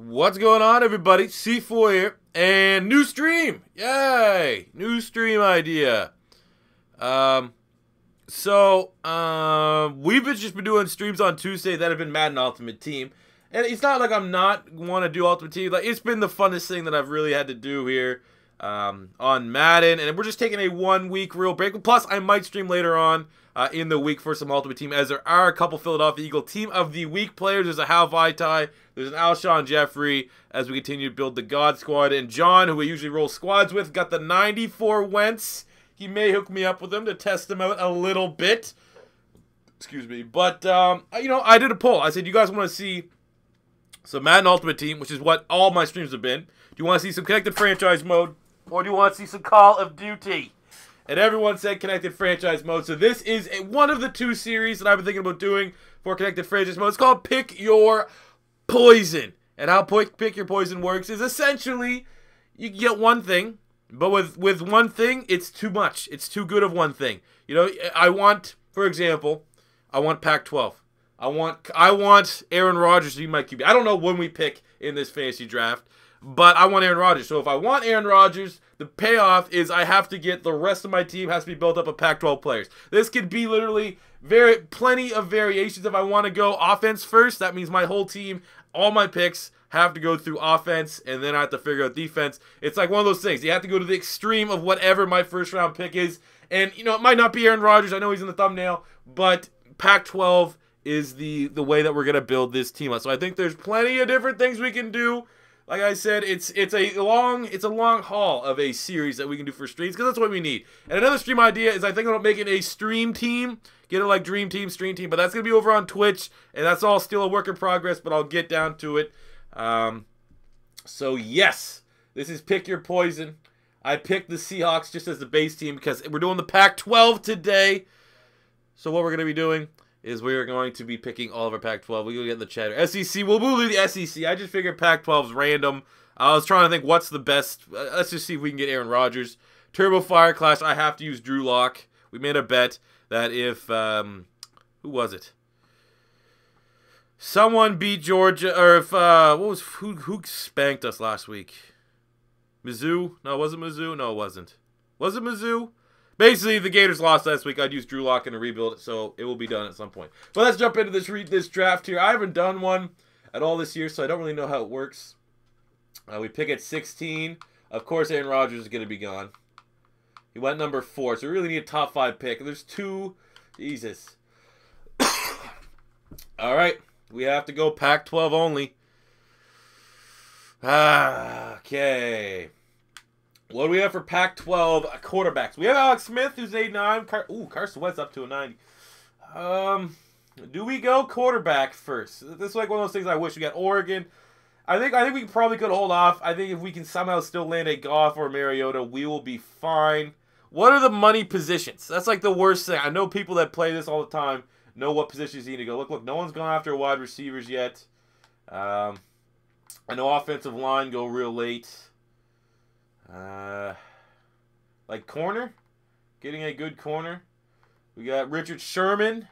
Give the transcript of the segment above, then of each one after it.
What's going on, everybody? C4 here, and new stream! Yay! New stream idea. We've just been doing streams on Tuesday that have been Madden Ultimate Team. And it's not like I'm not want to do Ultimate Team. Like, it's been the funnest thing that I've really had to do here on Madden. And we're just taking a 1 week real break. Plus, I might stream later on in the week for some Ultimate Team, as there are a couple Philadelphia Eagle Team of the Week players. There's a Hal Vaitai, there's an Alshon Jeffrey, as we continue to build the God Squad. And John, who we usually roll squads with, got the 94 Wentz. He may hook me up with him to test him out a little bit. Excuse me. But, you know, I did a poll. I said, you guys want to see some Madden Ultimate Team, which is what all my streams have been. Do you want to see some Connected Franchise Mode, or do you want to see some Call of Duty? And everyone said Connected Franchise Mode. So this is one of the two series that I've been thinking about doing for Connected Franchise Mode. It's called Pick Your Poison. And how Pick Your Poison works is essentially you can get one thing, but with one thing, it's too much. It's too good of one thing. You know, I want, for example, I want Pac-12. I want Aaron Rodgers to be my QB. I don't know when we pick in this fantasy draft, but I want Aaron Rodgers. So if I want Aaron Rodgers, the payoff is I have to get the rest of my team has to be built up of Pac-12 players. This could be literally plenty of variations. If I want to go offense first, that means my whole team, all my picks have to go through offense, and then I have to figure out defense. It's like one of those things. You have to go to the extreme of whatever my first round pick is. And, you know, it might not be Aaron Rodgers. I know he's in the thumbnail, but Pac-12 is the way that we're going to build this team up. So I think there's plenty of different things we can do. Like I said, it's a long haul of a series that we can do for streams, because that's what we need. And another stream idea is I think about making a stream team, get it like Dream Team, Stream Team, but that's going to be over on Twitch, and that's all still a work in progress, but I'll get down to it. So yes, this is Pick Your Poison. I picked the Seahawks just as the base team because we're doing the Pac-12 today. So what we're going to be doing is we're going to be picking all of our Pac-12. We'll get in the chatter. SEC, we'll do the SEC. I just figured Pac-12's random. I was trying to think what's the best. Let's just see if we can get Aaron Rodgers. Turbo Fire Clash, I have to use Drew Lock. We made a bet that if, who was it? Someone beat Georgia, or if, who spanked us last week? Mizzou? No, was it Mizzou? No, it wasn't. Was it Mizzou? Basically, if the Gators lost last week, I'd use Drew Lock in a rebuild, so it will be done at some point. But let's jump into this draft here. I haven't done one at all this year, so I don't really know how it works. We pick at 16. Of course, Aaron Rodgers is going to be gone. He went number 4, so we really need a top 5 pick. There's 2. Jesus. All right. We have to go Pac-12 only. Okay. What do we have for Pac-12 quarterbacks? We have Alex Smith, who's 89. Carson Wentz up to a 90. Do we go quarterback first? This is like one of those things I wish we got. Oregon. I think we probably could hold off. I think if we can somehow still land a Goff or Mariota, we will be fine. What are the money positions? That's like the worst thing. I know people that play this all the time know what positions you need to go. Look, no one's gone after wide receivers yet. I know offensive line go real late. Like corner, getting a good corner. We got Richard Sherman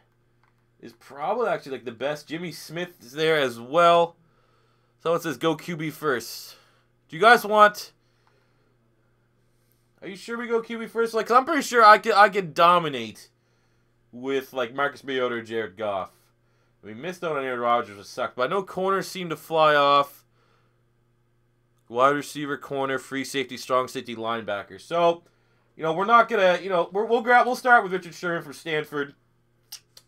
is probably actually like the best. Jimmy Smith is there as well. Someone says go QB first. Do you guys want? Are you sure we go QB first? Like, 'cause I'm pretty sure I could dominate with like Marcus Mariota or Jared Goff. We missed out on Aaron Rodgers, which sucked. But I know corners seem to fly off. Wide receiver, corner, free safety, strong safety, linebacker. So, you know, we're not gonna, you know, we'll start with Richard Sherman from Stanford,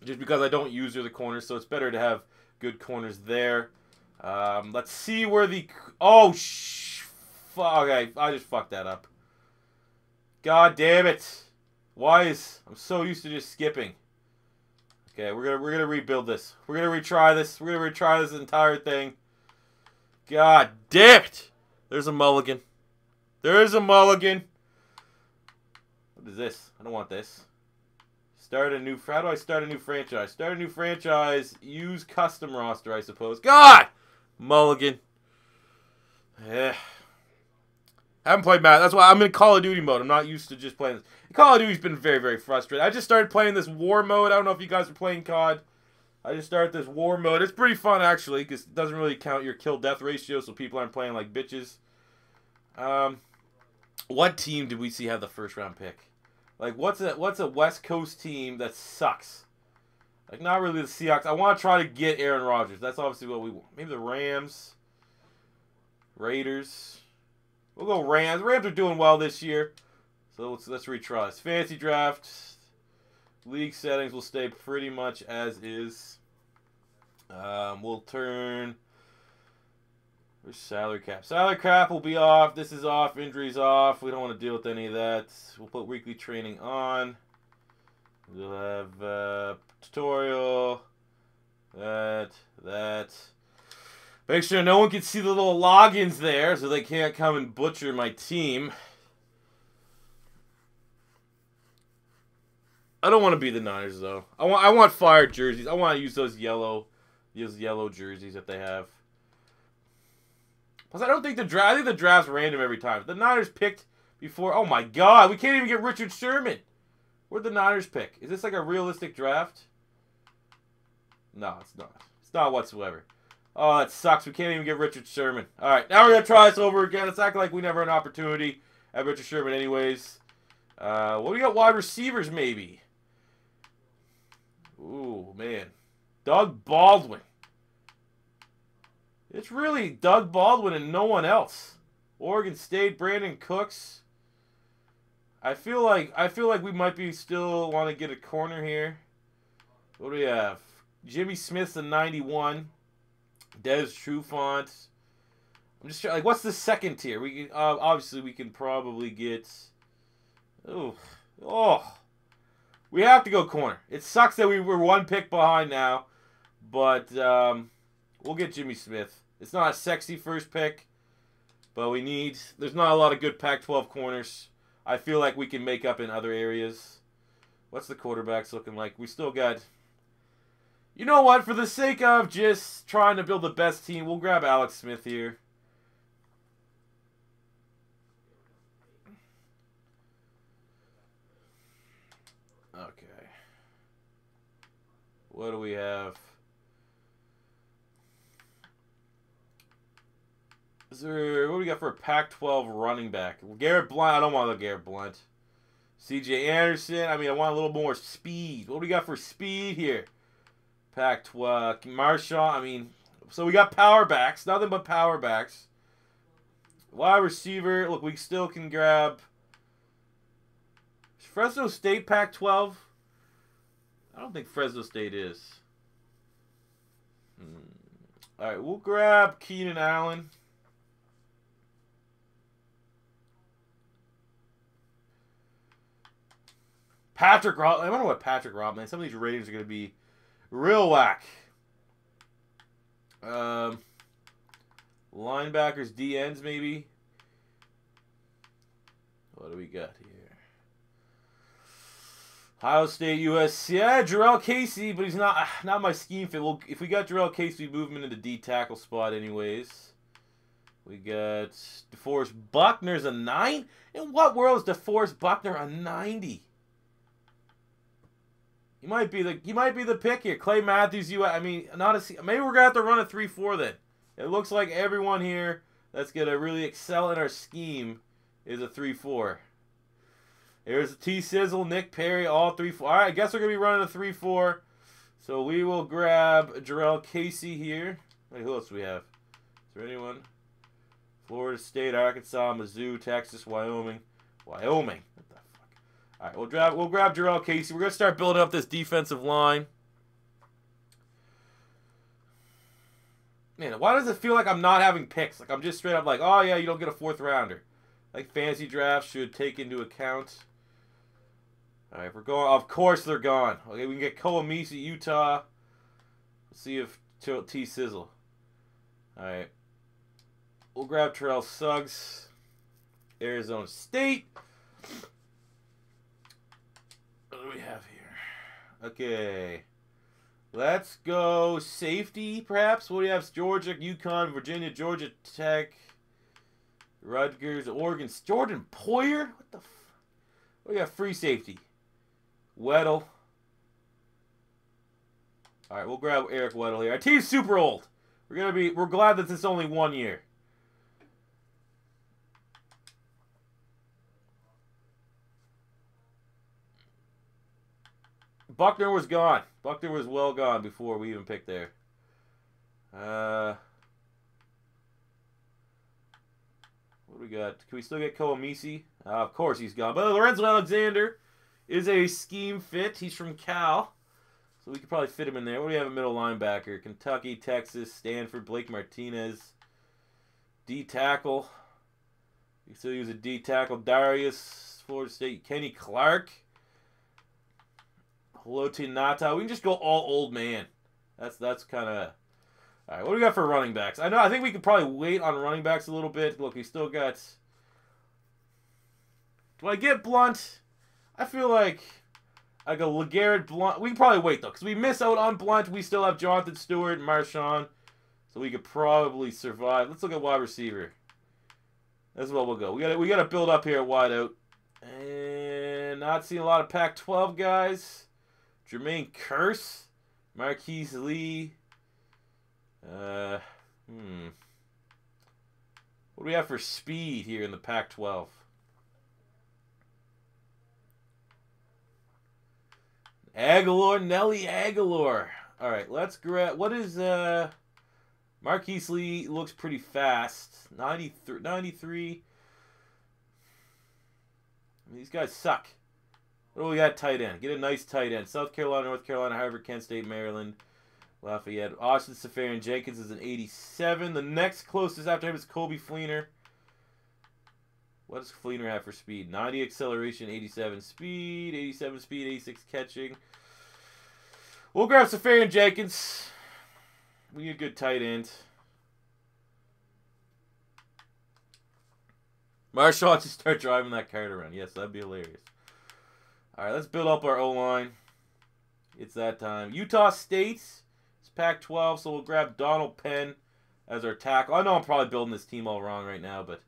just because I don't use the corners, so it's better to have good corners there. Let's see where the okay, I just fucked that up. God damn it! I'm so used to just skipping. Okay, we're gonna rebuild this. We're gonna retry this. We're gonna retry this entire thing. God damn it! There's a mulligan. There is a mulligan. What is this? I don't want this. How do I start a new franchise? Start a new franchise. Use custom roster, I suppose. God! Mulligan. Yeah. I haven't played Madden. That's why I'm in Call of Duty mode. I'm not used to just playing this. Call of Duty's been very, very frustrating. I just started playing this war mode. I don't know if you guys are playing COD. I just started this war mode. It's pretty fun, actually, because it doesn't really count your kill-death ratio, so people aren't playing like bitches. What team did we see have the first-round pick? Like, what's a West Coast team that sucks? Like, not really the Seahawks. I want to try to get Aaron Rodgers. That's obviously what we want. Maybe the Rams. Raiders. We'll go Rams. Rams are doing well this year. So let's retry this. Fantasy draft. League settings will stay pretty much as is. We'll turn... Where's salary cap? Salary cap will be off. This is off. Injuries off. We don't want to deal with any of that. We'll put weekly training on. We'll have tutorial. That. Make sure no one can see the little logins there so they can't come and butcher my team. I don't want to be the Niners, though. I want fire jerseys. I want to use those yellow jerseys that they have. Plus, I don't think the draft. I think the draft's random every time. The Niners picked before. Oh my God, we can't even get Richard Sherman. Where'd the Niners pick? Is this like a realistic draft? No, it's not. It's not whatsoever. Oh, that sucks. We can't even get Richard Sherman. All right, now we're gonna try this over again. It's acting like we never had an opportunity at Richard Sherman, anyways. What do we got? Wide receivers, maybe. Ooh, man. Doug Baldwin. It's really Doug Baldwin and no one else. Oregon State, Brandon Cooks. I feel like we might be still want to get a corner here. What do we have? Jimmy Smith's a 91. Des Trufant. I'm just trying, like, what's the second tier? We can, obviously we can probably get. Oh. We have to go corner. It sucks that we were one pick behind now, but we'll get Jimmy Smith. It's not a sexy first pick, but we need. There's not a lot of good Pac-12 corners. I feel like we can make up in other areas. What's the quarterbacks looking like? We still got. You know what? For the sake of just trying to build the best team, we'll grab Alex Smith here. Okay. What do we have? What do we got for a Pac-12 running back? Garrett Blunt. I don't want to Garrett Blunt. C.J. Anderson. I mean, I want a little more speed. What do we got for speed here? Pac-12. Marshawn. I mean, so we got power backs. Nothing but power backs. Wide receiver. Look, we still can grab. Is Fresno State Pac-12? I don't think Fresno State is. All right, we'll grab Keenan Allen. Patrick Rob. I wonder what Patrick Rob, man. Some of these ratings are going to be real whack. Linebackers, DNs, maybe. What do we got here? Ohio State, USC. Yeah, Jarrell Casey, but he's not my scheme fit. Well, if we got Jarrell Casey, we move him into the D tackle spot, anyways. We got DeForest Buckner's a 9. In what world is DeForest Buckner a 90? He might be the pick here. Clay Matthews, I mean, maybe we're gonna have to run a 3-4 then. It looks like everyone here that's gonna really excel in our scheme is a 3-4. There's T Sizzle, Nick Perry, all 3-4. All right, I guess we're gonna be running a 3-4. So we will grab Jarrell Casey here. Wait, who else do we have? Is there anyone? Florida State, Arkansas, Mizzou, Texas, Wyoming. Wyoming. What the fuck? All right, we'll grab Jarrell Casey. We're gonna start building up this defensive line. Man, why does it feel like I'm not having picks? Like I'm just straight up like, oh yeah, you don't get a 4th rounder. Like fantasy drafts should take into account. All right, we're going. Of course they're gone. Okay, we can get Coamisi, Utah. Let's see if T Sizzle. All right, we'll grab Terrell Suggs, Arizona State. What do we have here? Okay. Let's go safety, perhaps. What do you have? Georgia, UConn, Virginia, Georgia Tech, Rutgers, Oregon. Jordan Poyer? What the f... We got free safety. Weddle. All right, we'll grab Eric Weddle here. Our team's super old. We're glad that it's only 1 year. Buckner was gone. Buckner was well gone before we even picked there. What do we got? Can we still get Koamisi? Of course he's gone. But Lorenzo Alexander is a scheme fit. He's from Cal. So we could probably fit him in there. What do we have at middle linebacker? Kentucky, Texas, Stanford, Blake Martinez. D tackle. You still use a D tackle. Darius, Florida State. Kenny Clark. Haloti Nata. We can just go all old man. That's kind of... All right, what do we got for running backs? I think we could probably wait on running backs a little bit. Look, we still got... Do I get Blunt? I feel like I go LeGarrette Blunt. We can probably wait, though, because we miss out on Blunt. We still have Jonathan Stewart and Marshawn, so we could probably survive. Let's look at wide receiver. That's what we'll go. We got to build up here at wide out. And not seeing a lot of Pac-12 guys. Jermaine Kearse, Marquise Lee. What do we have for speed here in the Pac-12? Aguilar, Nelly Aguilar. All right, let's grab. What is Marquise Lee? Looks pretty fast. 93. These guys suck. What do we got? Tight end. Get a nice tight end. South Carolina, North Carolina, Harvard, Kent State, Maryland, Lafayette. Austin Safarian Jenkins is an 87. The next closest after him is Kobe Fleener. What does Fleener have for speed? 90 acceleration, 87 speed, 87 speed, 86 catching. We'll grab Safarian Jenkins. We need a good tight end. Marshawn just start driving that cart around. Yes, that'd be hilarious. All right, let's build up our O-line. It's that time. Utah State. It's Pac-12, so we'll grab Donald Penn as our tackle. I know I'm probably building this team all wrong right now, but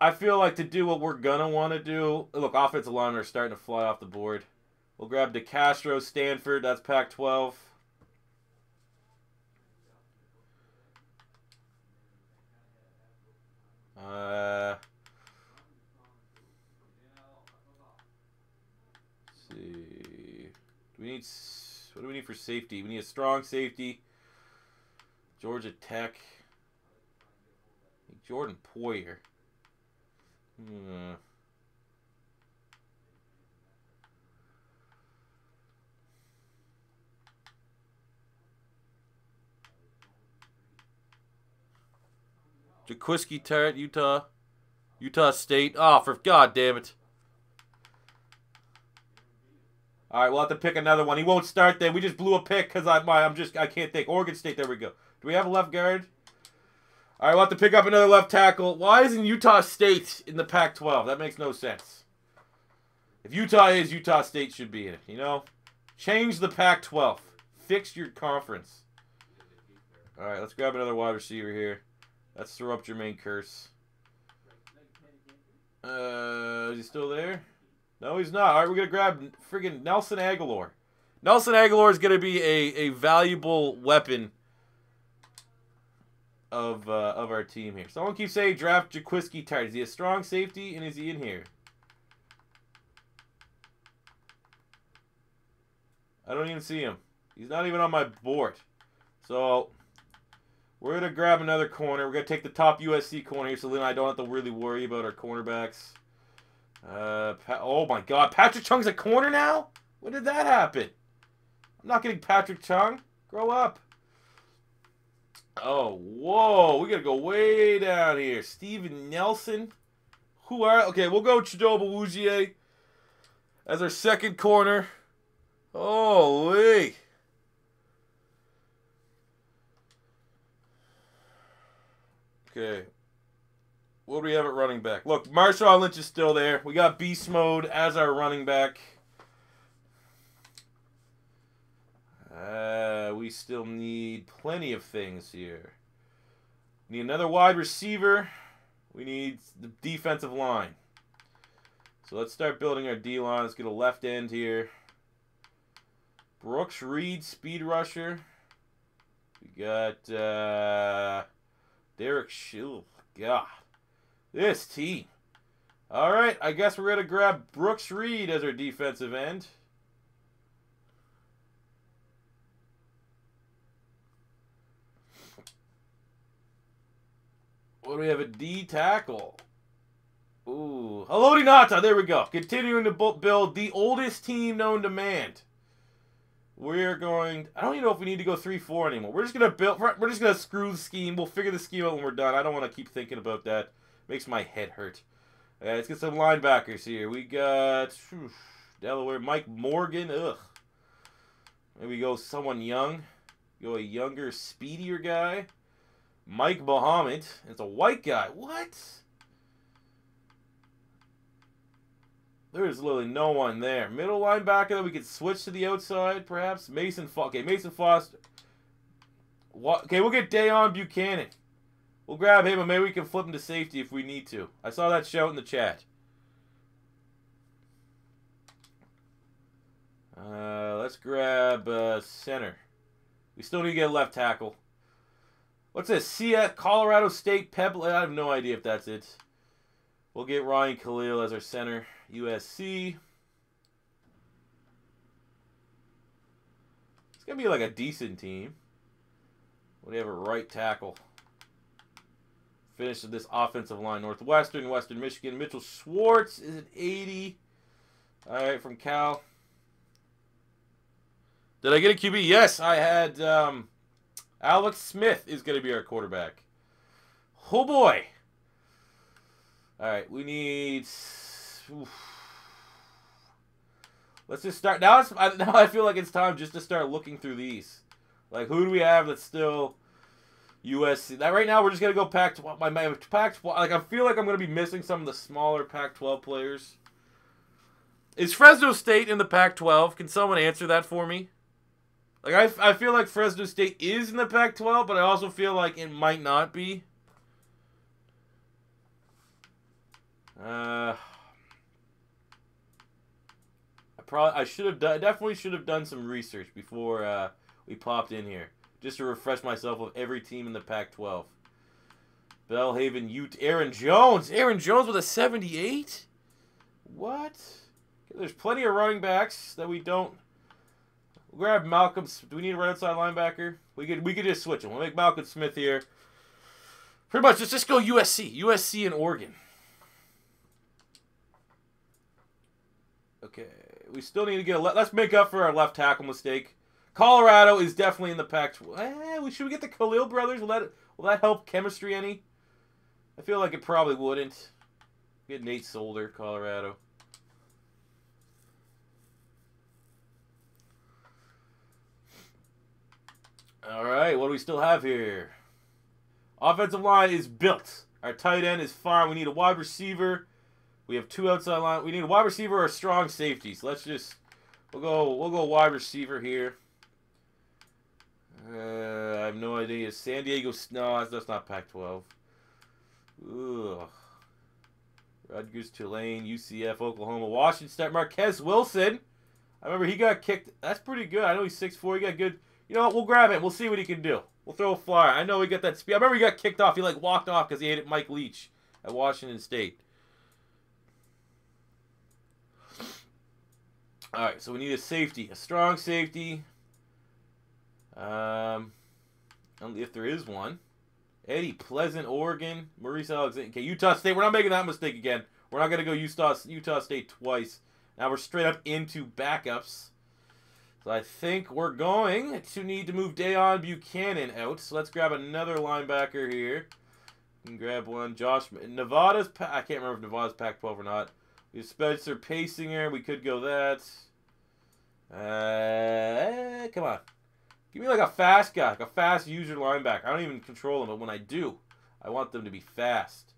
I feel like to do what we're going to want to do. Look, offensive linemen are starting to fly off the board. We'll grab DeCastro, Stanford. That's Pac-12. Let's see. What do we need for safety? We need a strong safety. Georgia Tech. Jordan Poyer. Jaquiski Tarrant, Utah State. Oh, for God damn it. All right, we'll have to pick another one. He won't start then. We just blew a pick because I can't think. Oregon State, there we go. Do we have a left guard? All right, we'll have to pick up another left tackle. Why isn't Utah State in the Pac-12? That makes no sense. If Utah is, Utah State should be in it, you know? Change the Pac-12. Fix your conference. All right, let's grab another wide receiver here. Let's throw up Jermaine Kearse. Is he still there? No, he's not. All right, we're going to grab friggin' Nelson Aguilar. Nelson Aguilar is going to be a valuable weapon of our team here. Someone keeps saying draft Jaquiski Tarrant. Is he a strong safety, and is he in here? I don't even see him. He's not even on my board. So we're going to grab another corner. We're going to take the top USC corner here so then I don't have to really worry about our cornerbacks. Oh, my God. Patrick Chung's a corner now? When did that happen? I'm not getting Patrick Chung. Grow up. Oh, whoa. We got to go way down here. Steven Nelson. Okay, we'll go Chidobe Awuzie as our second corner. Holy. Okay. What do we have at running back? Look, Marshawn Lynch is still there. We got Beast Mode as our running back. We still need plenty of things here. We need another wide receiver. We need the defensive line. So let's start building our D-line. Let's get a left end here. Brooks Reed, speed rusher. We got Derek Schill. God, this team. All right, I guess we're going to grab Brooks Reed as our defensive end. What do we have? A D tackle. Ooh. Haloti Ngata. There we go. Continuing to build the oldest team known to man. We're going... I don't even know if we need to go 3-4 anymore. We're just going to build... We're just going to screw the scheme. We'll figure the scheme out when we're done. I don't want to keep thinking about that. Makes my head hurt. Let's get some linebackers here. We got... Delaware. Mike Morgan. Ugh. Maybe go someone young. Go a younger, speedier guy. Mike Muhammad. It's a white guy. What? There's literally no one there. Middle linebacker that we could switch to the outside, perhaps. Mason Foster. Okay, Mason Foster. Okay, we'll get Dayon Buchanan. We'll grab him, and maybe we can flip him to safety if we need to. I saw that shout in the chat. Let's grab center. We still need to get a left tackle. What's this? CF Colorado State Pebble. I have no idea if that's it. We'll get Ryan Khalil as our center. USC. It's going to be like a decent team. We have a right tackle. Finish of this offensive line. Northwestern, Western Michigan. Mitchell Schwartz is at 80. All right, from Cal. Did I get a QB? Yes, I had Alex Smith is going to be our quarterback. Oh, boy. All right, we need... Oof. Let's just start. Now I feel like it's time just to start looking through these. Like, who do we have that's still USC? That right now, we're just going to go Pac-12. Pac-12. Like, I feel like I'm going to be missing some of the smaller Pac-12 players. Is Fresno State in the Pac-12? Can someone answer that for me? Like, I feel like Fresno State is in the Pac-12, but I also feel like it might not be. I definitely should have done some research before we popped in here, just to refresh myself with every team in the Pac-12. Belhaven, Ute, Aaron Jones with a 78. What? There's plenty of running backs that we don't. We'll grab Malcolm. Do we need a right outside linebacker? We could just switch him. We'll make Malcolm Smith here. Pretty much, just go USC and Oregon. Okay, we still need to get let's make up for our left tackle mistake. Colorado is definitely in the Pac-12. Should we get the Khalil brothers? Will that help chemistry any? I feel like it probably wouldn't. Get Nate Solder, Colorado. All right, what do we still have here? Offensive line is built. Our tight end is fine. We need a wide receiver. We have two outside line. We need a wide receiver or a strong safety. So let's just we'll go wide receiver here. I have no idea. San Diego. No, that's not Pac-12. Ugh. Rutgers, Tulane, UCF, Oklahoma, Washington State, Marquez Wilson. I remember he got kicked. That's pretty good. I know he's 6'4". He got good. You know what? We'll grab him. We'll see what he can do. We'll throw a flyer. I know he got that speed. I remember he got kicked off. He like walked off because he hated Mike Leach at Washington State. All right, so we need a safety, a strong safety. If there is one. Eddie Pleasant, Oregon. Maurice Alexander. Okay, Utah State. We're not making that mistake again. We're not going to go Utah State twice. Now we're straight up into backups. So I think we're going to need to move Dayon Buchanan out. So let's grab another linebacker here. We can grab one. Josh. Nevada's. I can't remember if Nevada's Pac-12 or not. We have Spencer Pasinger. We could go that. Come on. Give me like a fast guy, like a fast user linebacker. I don't even control them, but when I do, I want them to be fast.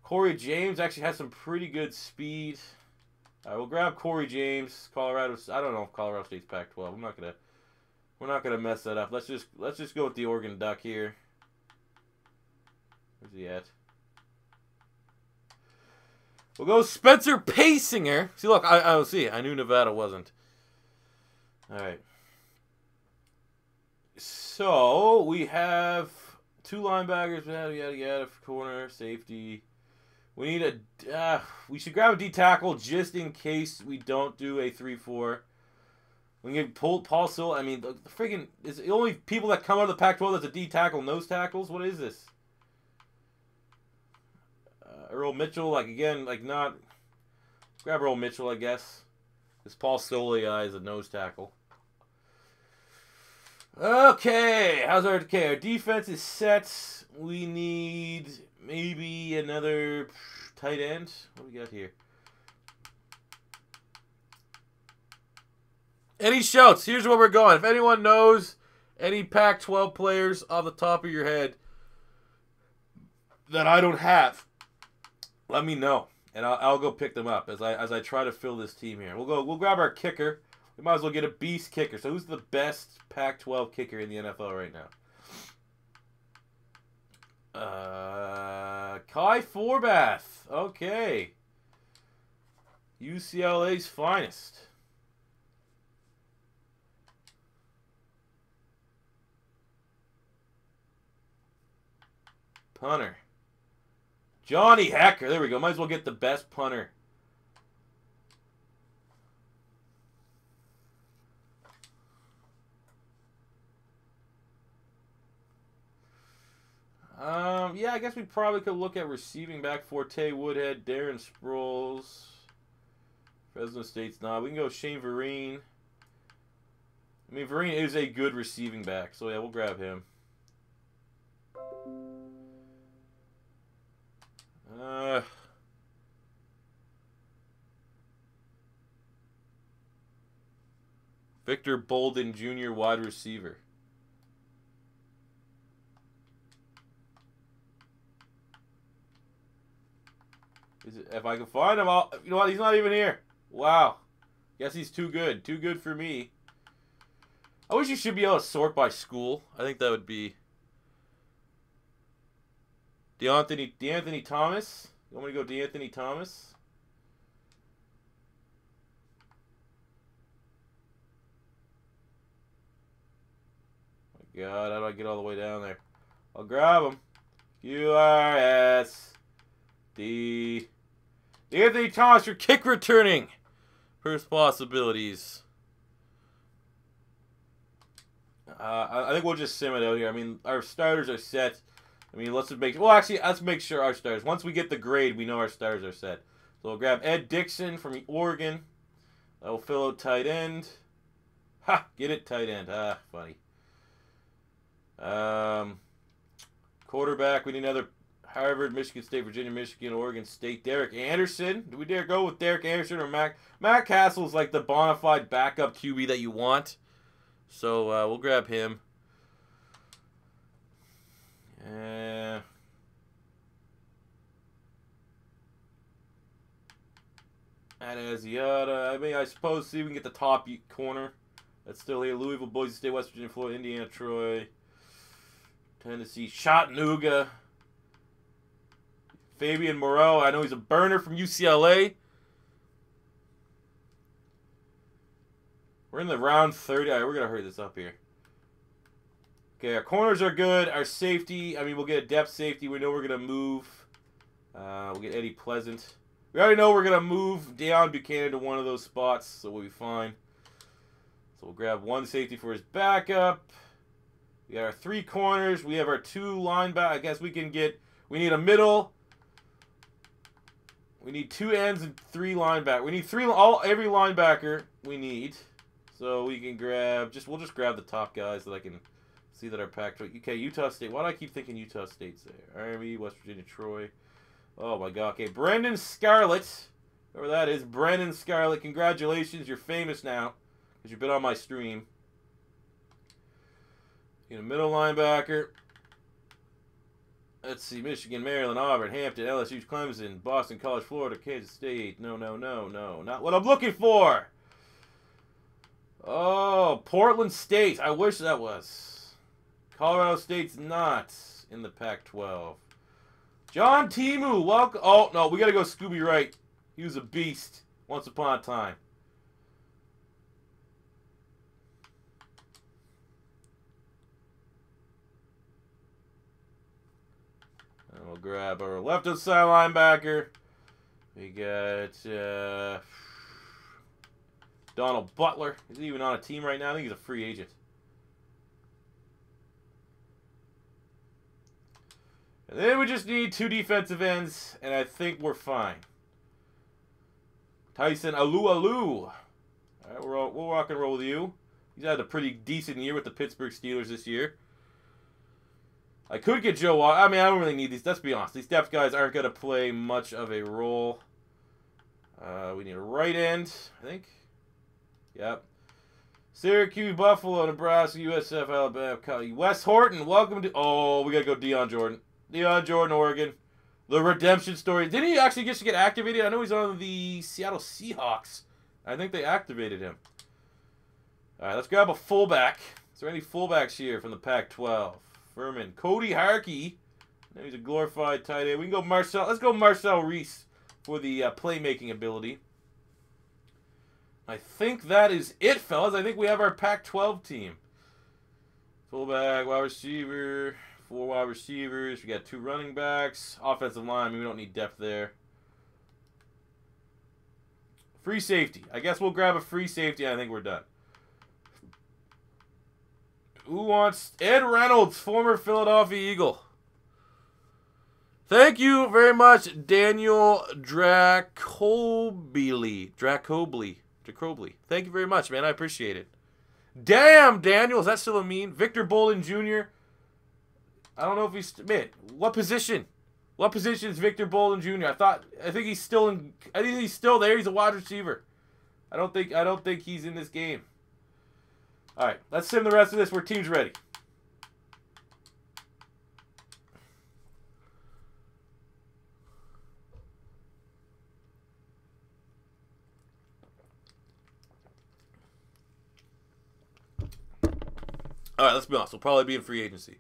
Corey James actually has some pretty good speed. All right, we'll grab Corey James. Colorado. I don't know if Colorado State's Pac-12. We're not gonna mess that up. Let's just go with the Oregon Duck here. Where's he at? We'll go Spencer Pasinger. See, look, I knew Nevada wasn't. All right. So we have 2 linebackers, yada yada yada, corner, safety. We need a. We should grab a D tackle just in case we don't do a 3-4. We can get Paul Sill. I mean, the freaking is the only people that come out of the Pac-12 that's a D tackle, nose tackles. What is this? Earl Mitchell, like again, like not. Grab Earl Mitchell, I guess. This Paul Stoley guy is a nose tackle. Okay, how's our okay? Our defense is set. We need maybe another tight end. What do we got here? Any shouts? Here's where we're going. If anyone knows any Pac-12 players off the top of your head that I don't have, let me know, and I'll go pick them up as I try to fill this team here. We'll grab our kicker. We might as well get a beast kicker. So who's the best Pac-12 kicker in the NFL right now? Kai Forbath. Okay. UCLA's finest. Punter. Johnny Hecker. There we go. Might as well get the best punter. Yeah, I guess we probably could look at receiving back. Forte, Woodhead, Darren Sproles. Fresno State's not. We can go Shane Vereen. I mean, Vereen is a good receiving back, so yeah, we'll grab him. Victor Bolden Jr., wide receiver. If I can find him, you know what? He's not even here. Wow. Guess he's too good. Too good for me. I wish you should be able to sort by school. I think that would be DeAnthony Thomas. You want me to go DeAnthony Thomas? My God, how do I get all the way down there? I'll grab him. QRSD. Anthony Thomas for kick returning. First possibilities. I think we'll just sim it out here. I mean, our starters are set. I mean, let's make sure our starters. Once we get the grade, we know our starters are set. So we'll grab Ed Dixon from Oregon. That will fill out tight end. Ha! Get it, tight end. Ah, funny. Quarterback, we need another Harvard, Michigan State, Virginia, Michigan, Oregon State. Derek Anderson. Do we dare go with Derek Anderson or Matt Castle's like the bona fide backup QB that you want. So we'll grab him. And Asiata. I mean, I suppose see if we can get the top corner. That's still here. Louisville, Boise State, West Virginia, Florida, Indiana, Troy, Tennessee, Chattanooga. Fabian Moreau. I know he's a burner from UCLA. We're in the round 30. All right, we're going to hurry this up here. Okay, our corners are good. Our safety, I mean, we'll get a depth safety. We know we're going to move. We'll get Eddie Pleasant. We already know we're going to move Deion Buchanan to one of those spots, so we'll be fine. So we'll grab one safety for his backup. We got our 3 corners. We have our 2 linebackers. I guess we can get, we need a middle. We need 2 ends and 3 linebackers. We need every linebacker we need. So we can grab, we'll just grab the top guys that I can see that are packed. Okay, Utah State. Why do I keep thinking Utah State's there? Army, West Virginia, Troy. Oh my God. Okay, Brandon Scarlett. Whoever that is, Brandon Scarlett. Congratulations, you're famous now because you've been on my stream. You know, middle linebacker. Let's see, Michigan, Maryland, Auburn, Hampton, LSU, Clemson, Boston College, Florida, Kansas State. No. Not what I'm looking for. Oh, Portland State. I wish that was. Colorado State's not in the Pac-12. John Timu, welcome. Oh, no, we got to go Scooby Wright. He was a beast once upon a time. grab our left outside linebacker. We got Donald Butler. Is he even on a team right now? I think he's a free agent. And then we just need 2 defensive ends, and I think we're fine. Tyson Alualu. All right, we'll rock and roll with you. He's had a pretty decent year with the Pittsburgh Steelers this year. I could get Joe Walker. I mean, I don't really need these. Let's be honest. These depth guys aren't going to play much of a role. We need a right end, I think. Yep. Syracuse, Buffalo, Nebraska, USF, Alabama, Wes Horton. Welcome to... Oh, we got to go Deion Jordan. Deion Jordan, Oregon. The redemption story. Didn't he actually get activated? I know he's on the Seattle Seahawks. I think they activated him. All right, let's grab a fullback. Is there any fullbacks here from the Pac-12? Furman. Cody Harkey. Now he's a glorified tight end. We can go Marcel. Let's go Marcel Reese for the playmaking ability. I think that is it, fellas. I think we have our Pac-12 team. Fullback, wide receiver, 4 wide receivers. We got 2 running backs. Offensive line, I mean, we don't need depth there. Free safety. I guess we'll grab a free safety, and I think we're done. Who wants Ed Reynolds, former Philadelphia Eagle? Thank you very much, Daniel Dracobly. Thank you very much, man. I appreciate it. Damn, Daniel. Is that still a meme? Victor Bolden Jr. I don't know if he's... Man, what position? What position is Victor Bolden Jr.? I think he's still in... I think he's still there. He's a wide receiver. I don't think he's in this game. All right, let's sim the rest of this. We're teams ready. All right, let's be honest. We'll probably be in free agency.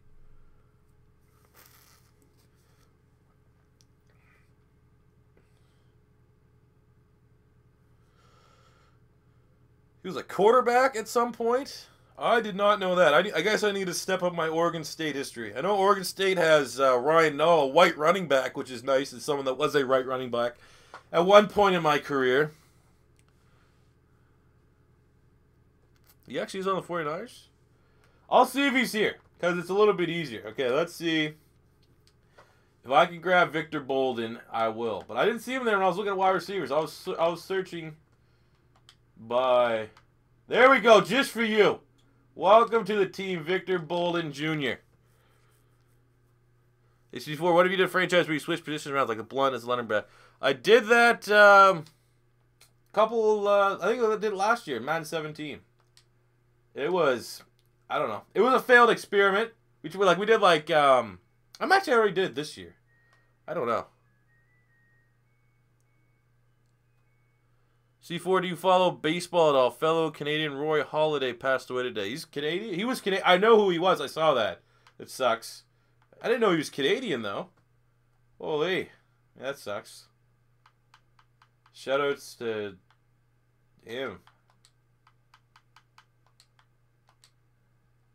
He was a quarterback at some point? I did not know that. I guess I need to step up my Oregon State history. I know Oregon State has Ryan Null, a white running back, which is nice, and someone that was a right running back at one point in my career. He actually is on the 49ers? I'll see if he's here, because it's a little bit easier. Okay, let's see. If I can grab Victor Bolden, I will. But I didn't see him there when I was looking at wide receivers. I was searching by... There we go, just for you. Welcome to the team, Victor Bolden Jr. It's before, what if you did a franchise where you switch positions around, like the blunt as Leonard Brad? I did that I think I did it last year, Madden 17. It was, I don't know. It was a failed experiment. We did I'm actually already did this year. I don't know. C4, do you follow baseball at all? Fellow Canadian Roy Halladay passed away today. He's Canadian? He was Canadian. I know who he was. I saw that. It sucks. I didn't know he was Canadian, though. Holy. That sucks. Shoutouts to him.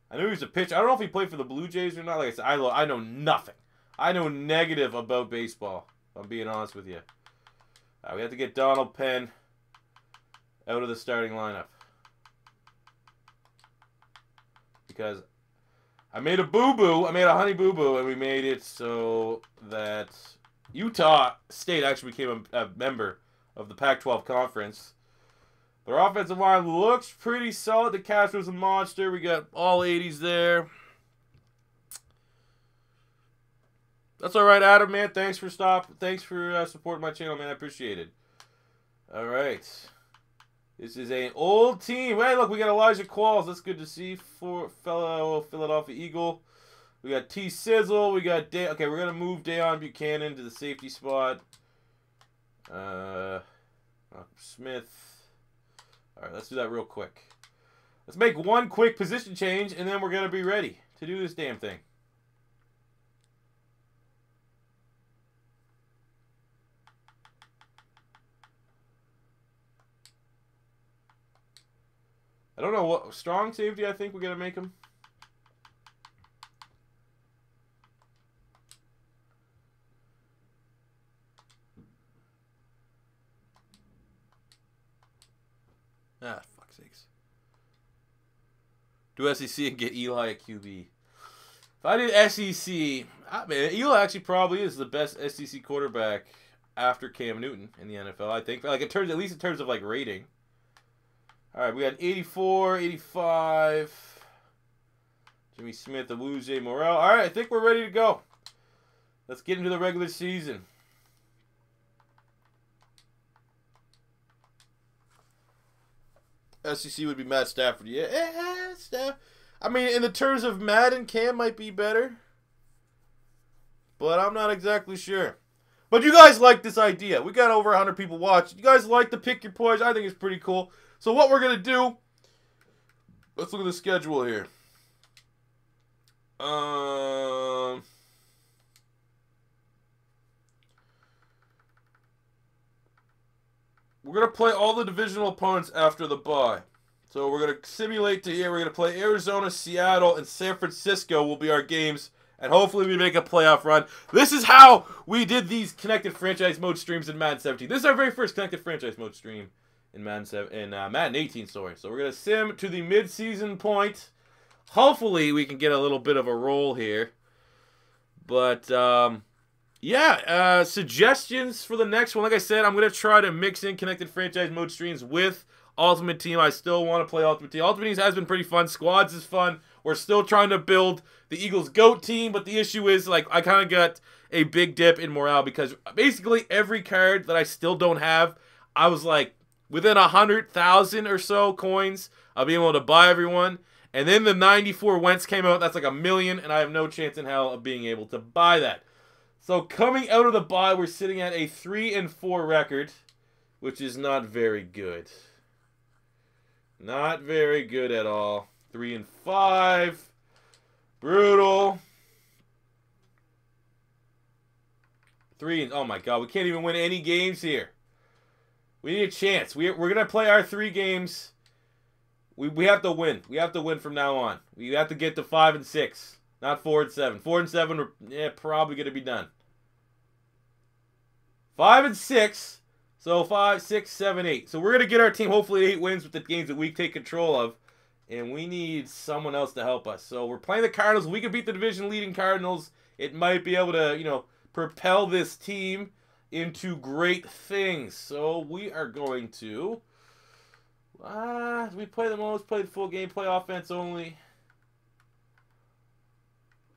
I knew he was a pitcher. I don't know if he played for the Blue Jays or not. Like I said, I know nothing. I know negative about baseball, if I'm being honest with you. We have to get Donald Penn out of the starting lineup. Because I made a boo-boo. I made a honey boo-boo, and we made it so that Utah State actually became a member of the Pac-12 conference. Their offensive line looks pretty solid. The Castro's a monster. We got all 80s there. That's all right, Adam, man. Thanks for supporting my channel, man. I appreciate it. All right. This is an old team. Hey, look, we got Elijah Qualls. That's good to see for fellow Philadelphia Eagle. We got T. Sizzle. We got okay, we're gonna move Deion Buchanan to the safety spot. Smith. All right, let's do that real quick. Let's make one quick position change, and then we're gonna be ready to do this damn thing. I don't know what strong safety I think we're gonna make him. Ah, fuck's sakes. Do SEC and get Eli at QB. If I did SEC, man, Eli actually probably is the best SEC quarterback after Cam Newton in the NFL. I think, like at least in terms of like rating. All right, we got 84, 85. Jimmy Smith, J. Morrell. All right, I think we're ready to go. Let's get into the regular season. SEC would be Matt Stafford. Yeah, Stafford. I mean, in the terms of Madden, Cam might be better. But I'm not exactly sure. But you guys like this idea. We got over 100 people watching. You guys like to pick your poison. I think it's pretty cool. So what we're going to do, let's look at the schedule here. We're going to play all the divisional opponents after the bye. So we're going to simulate to here. We're going to play Arizona, Seattle, and San Francisco will be our games. And hopefully we make a playoff run. This is how we did these Connected Franchise Mode streams in Madden 17. This is our very first Connected Franchise Mode stream in Madden 18, sorry. So we're going to sim to the mid-season point. Hopefully we can get a little bit of a roll here. But, yeah, suggestions for the next one. Like I said, I'm going to try to mix in Connected Franchise Mode streams with Ultimate Team. I still want to play Ultimate Team. Ultimate Team has been pretty fun. Squads is fun. We're still trying to build the Eagles GOAT team, but the issue is, like, I kind of got a big dip in morale because basically every card that I still don't have, I was, like, within 100,000 or so coins of being able to buy everyone. And then the 94 Wentz came out. That's like $1 million, and I have no chance in hell of being able to buy that. So coming out of the bye, we're sitting at a 3-4 record, which is not very good. Not very good at all. 3-5. Brutal. Oh my God, we can't even win any games here. We need a chance. We're gonna play our 3 games. We have to win. We have to win from now on. We have to get to 5-6, not 4-7. 4-7, we're probably gonna be done. 5-6. So 5, 6, 7, 8. So we're going to get our team hopefully 8 wins with the games that we take control of. And we need someone else to help us. So we're playing the Cardinals. We can beat the division-leading Cardinals. It might be able to, you know, propel this team into great things. So we are going to... we play the most, play the full game, play offense only.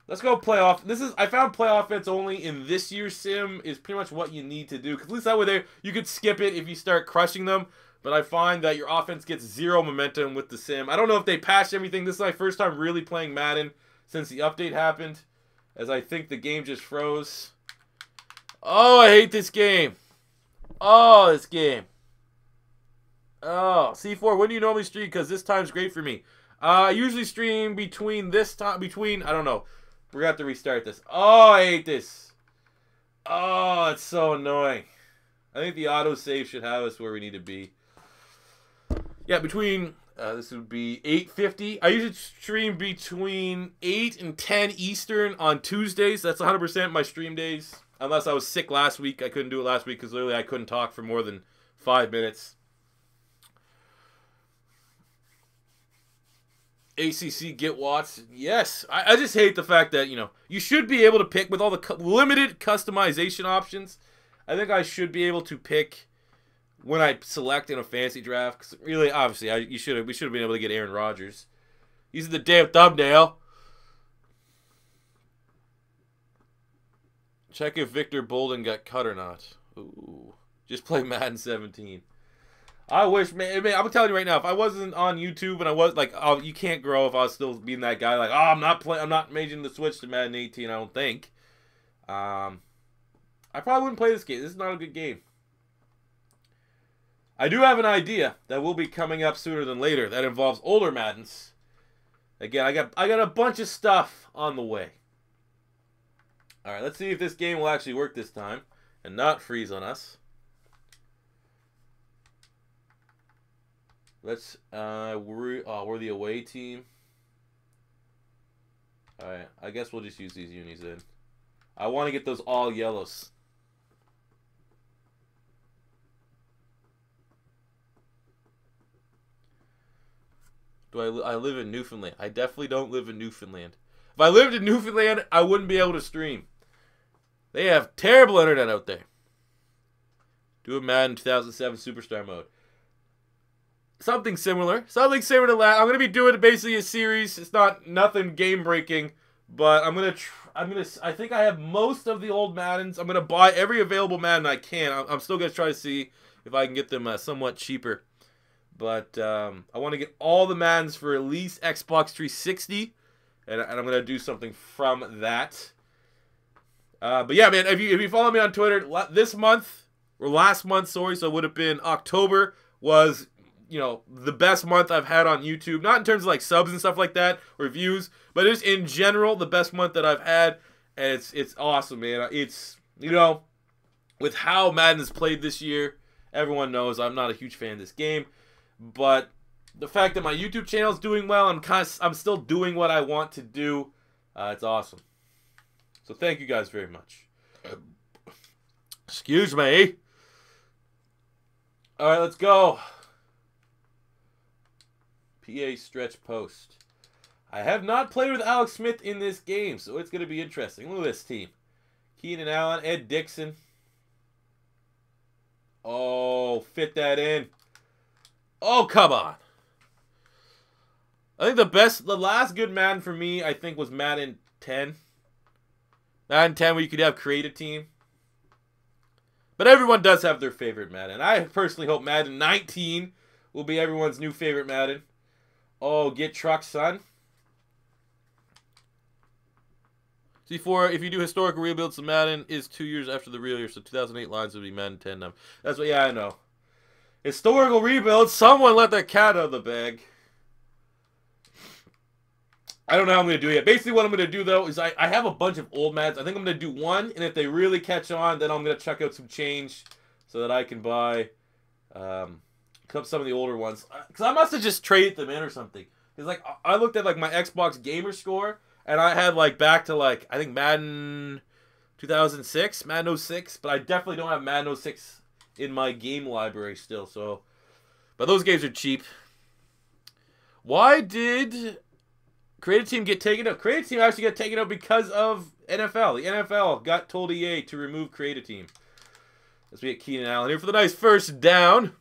Let's go playoff. I found play offense only in this year's sim is pretty much what you need to do. Because at least that way there, you could skip it if you start crushing them. But I find that your offense gets 0 momentum with the sim. I don't know if they patched everything. This is my first time really playing Madden since the update happened. As I think the game just froze. Oh, I hate this game. Oh, this game. Oh, C4, when do you normally stream? Because this time's great for me. I usually stream between this time, I don't know. We're going to have to restart this. Oh, I hate this. Oh, it's so annoying. I think the autosave should have us where we need to be. Yeah, between, this would be 8:50. I usually stream between 8 and 10 Eastern on Tuesdays. That's 100% my stream days. Unless I was sick last week. I couldn't do it last week because literally I couldn't talk for more than 5 minutes. ACC get Watts. Yes. I just hate the fact that, you know, you should be able to pick with all the limited customization options. I think I should be able to pick when I select in a fantasy draft. Because really, obviously, we should have been able to get Aaron Rodgers. Using the damn thumbnail. Check if Victor Bolden got cut or not. Ooh. Just play Madden 17. I wish, man, I'm telling you right now, if I wasn't on YouTube and I was like, oh, you can't grow if I was still being that guy, like, oh, I'm not making the switch to Madden 18, I don't think. I probably wouldn't play this game. This is not a good game. I do have an idea that will be coming up sooner than later that involves older Maddens. Again, I got a bunch of stuff on the way. All right, let's see if this game will actually work this time and not freeze on us. Let's, we're the away team. Alright, I guess we'll just use these unis then. I want to get those all yellows. I live in Newfoundland? I definitely don't live in Newfoundland. If I lived in Newfoundland, I wouldn't be able to stream. They have terrible internet out there. Do a Madden 2007 Superstar mode. Something similar. Something similar to that. I'm gonna be doing basically a series. It's nothing game breaking, but I think I have most of the old Maddens. I'm gonna buy every available Madden I can. I'm still gonna try to see if I can get them somewhat cheaper. But I want to get all the Maddens for at least Xbox 360, and I'm gonna do something from that. But yeah, man, if you follow me on Twitter, this month or last month, sorry, so it would have been October, was, you know, the best month I've had on YouTube. Not in terms of like subs and stuff like that or views, but just in general the best month that I've had, and it's awesome, man. It's, you know, with how Madden is played this year, everyone knows I'm not a huge fan of this game. But the fact that my YouTube channel is doing well, I'm still doing what I want to do. It's awesome. So thank you guys very much. Excuse me. All right, let's go. PA stretch post. I have not played with Alex Smith in this game, so it's going to be interesting. Look at this team. Keenan Allen, Ed Dixon. Oh, fit that in. Oh, come on. I think the last good Madden for me, I think, was Madden 10. Madden 10, where you could have create a team. But everyone does have their favorite Madden. I personally hope Madden 19 will be everyone's new favorite Madden. Oh, get trucked, son. C4, if you do historical rebuilds, the Madden is 2 years after the real year, so 2008 lines would be Madden 10 now. That's what, yeah, I know. Historical rebuilds, someone let that cat out of the bag. I don't know how I'm going to do it yet. Basically, what I'm going to do, though, is I have a bunch of old Mads. I think I'm going to do one, and if they really catch on, then I'm going to check out some change so that I can buy some of the older ones. Because I must have just traded them in or something. Because, like, I looked at, like, my Xbox gamer score, and I had, like, back to, like, I think Madden 2006, Madden 06, but I definitely don't have Madden 06 in my game library still, so. But those games are cheap. Why did Create a Team get taken out? Create a Team actually got taken out because of NFL. The NFL got told EA to remove Create a Team. As we get Keenan Allen here for the nice first down.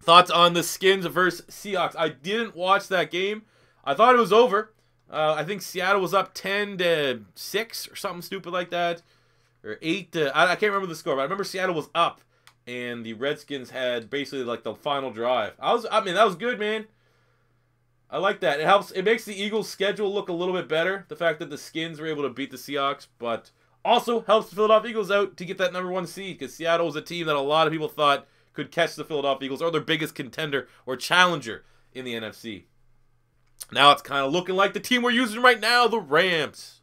Thoughts on the Skins versus Seahawks? I didn't watch that game. I thought it was over. I think Seattle was up 10-6 or something stupid like that. Or 8 to, I can't remember the score, but I remember Seattle was up. And the Redskins had basically like the final drive. I mean, that was good, man. I like that. It helps. It makes the Eagles' schedule look a little bit better. The fact that the Skins were able to beat the Seahawks, but also helps the Philadelphia Eagles out to get that #1 seed, because Seattle was a team that a lot of people thought could catch the Philadelphia Eagles, or their biggest contender or challenger in the NFC. Now it's kind of looking like the team we're using right now, the Rams.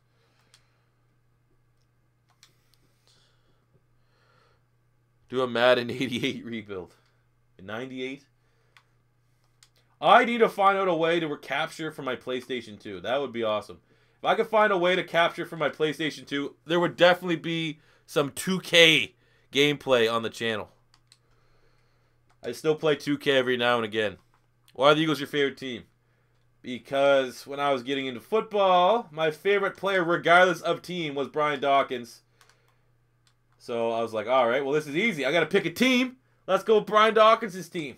Do a Madden 88 rebuild. In 98? I need to find out a way to capture from my PlayStation 2. That would be awesome. If I could find a way to capture from my PlayStation 2, there would definitely be some 2K gameplay on the channel. I still play 2K every now and again. Why are the Eagles your favorite team? Because when I was getting into football, my favorite player, regardless of team, was Brian Dawkins. So I was like, all right, well, this is easy. I got to pick a team. Let's go with Brian Dawkins' team.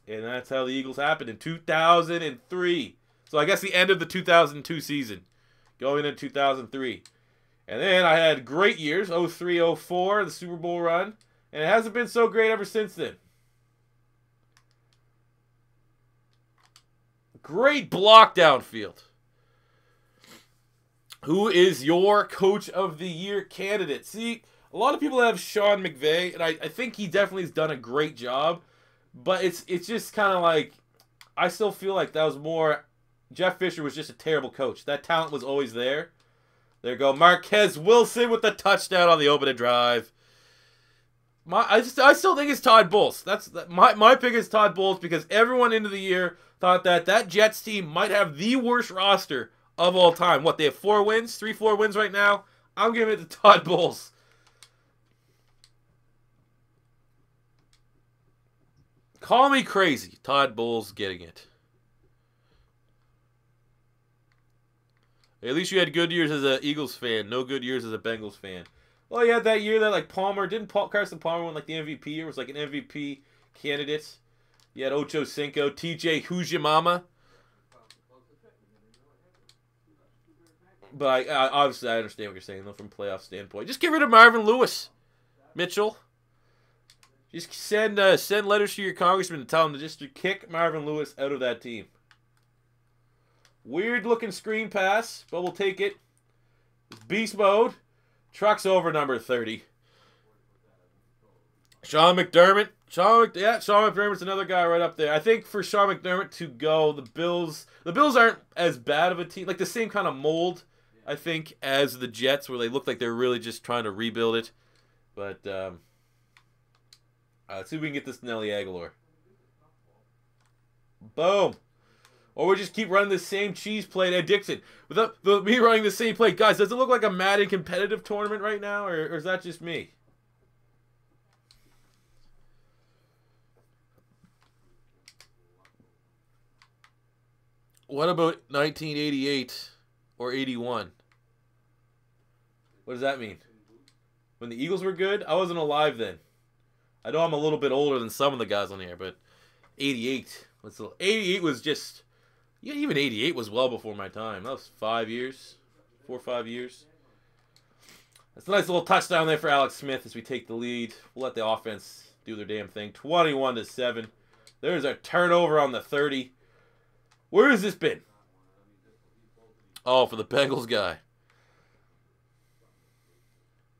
And that's how the Eagles happened in 2003. So I guess the end of the 2002 season. Going into 2003. And then I had great years, 03, 04, the Super Bowl run. And it hasn't been so great ever since then. Great block downfield. Who is your Coach of the Year candidate? See, a lot of people have Sean McVay, and I think he definitely has done a great job. But it's just kind of like, I still feel like that was more, Jeff Fisher was just a terrible coach. That talent was always there. There you go, Marquez Wilson with the touchdown on the opening drive. I still think it's Todd Bowles. My pick is Todd Bowles, because everyone into the year thought that Jets team might have the worst roster of all time. What, they have 4 wins? 3-4 wins right now? I'm giving it to Todd Bowles. Call me crazy. Todd Bowles getting it. At least you had good years as an Eagles fan. No good years as a Bengals fan. Well, you had that year that, like, Palmer... Didn't Carson Palmer win, like, the MVP? It was, like, an MVP candidate. You had Ocho Cinco. TJ Who's Your Mama? But obviously, I understand what you're saying, though, from a playoff standpoint. Just get rid of Marvin Lewis, Mitchell. Just send letters to your congressman and tell him to just kick Marvin Lewis out of that team. Weird-looking screen pass, but we'll take it. Beast mode. Trucks over number 30. Sean McDermott. Sean McDermott's another guy right up there. I think for Sean McDermott to go, the Bills aren't as bad of a team. Like the same kind of mold, I think, as the Jets, where they look like they're really just trying to rebuild it. But let's see if we can get this Nelly Aguilar. Boom. Or we just keep running the same cheese plate at Dixon. Without me running the same plate. Guys, does it look like a Madden competitive tournament right now? Or is that just me? What about 1988 or 81? What does that mean? When the Eagles were good? I wasn't alive then. I know I'm a little bit older than some of the guys on here, but 88. 88 was just... Yeah, even 88 was well before my time. That was 5 years. 4 or 5 years. That's a nice little touchdown there for Alex Smith as we take the lead. We'll let the offense do their damn thing. 21-7. There's a turnover on the 30. Where has this been? Oh, for the Bengals guy.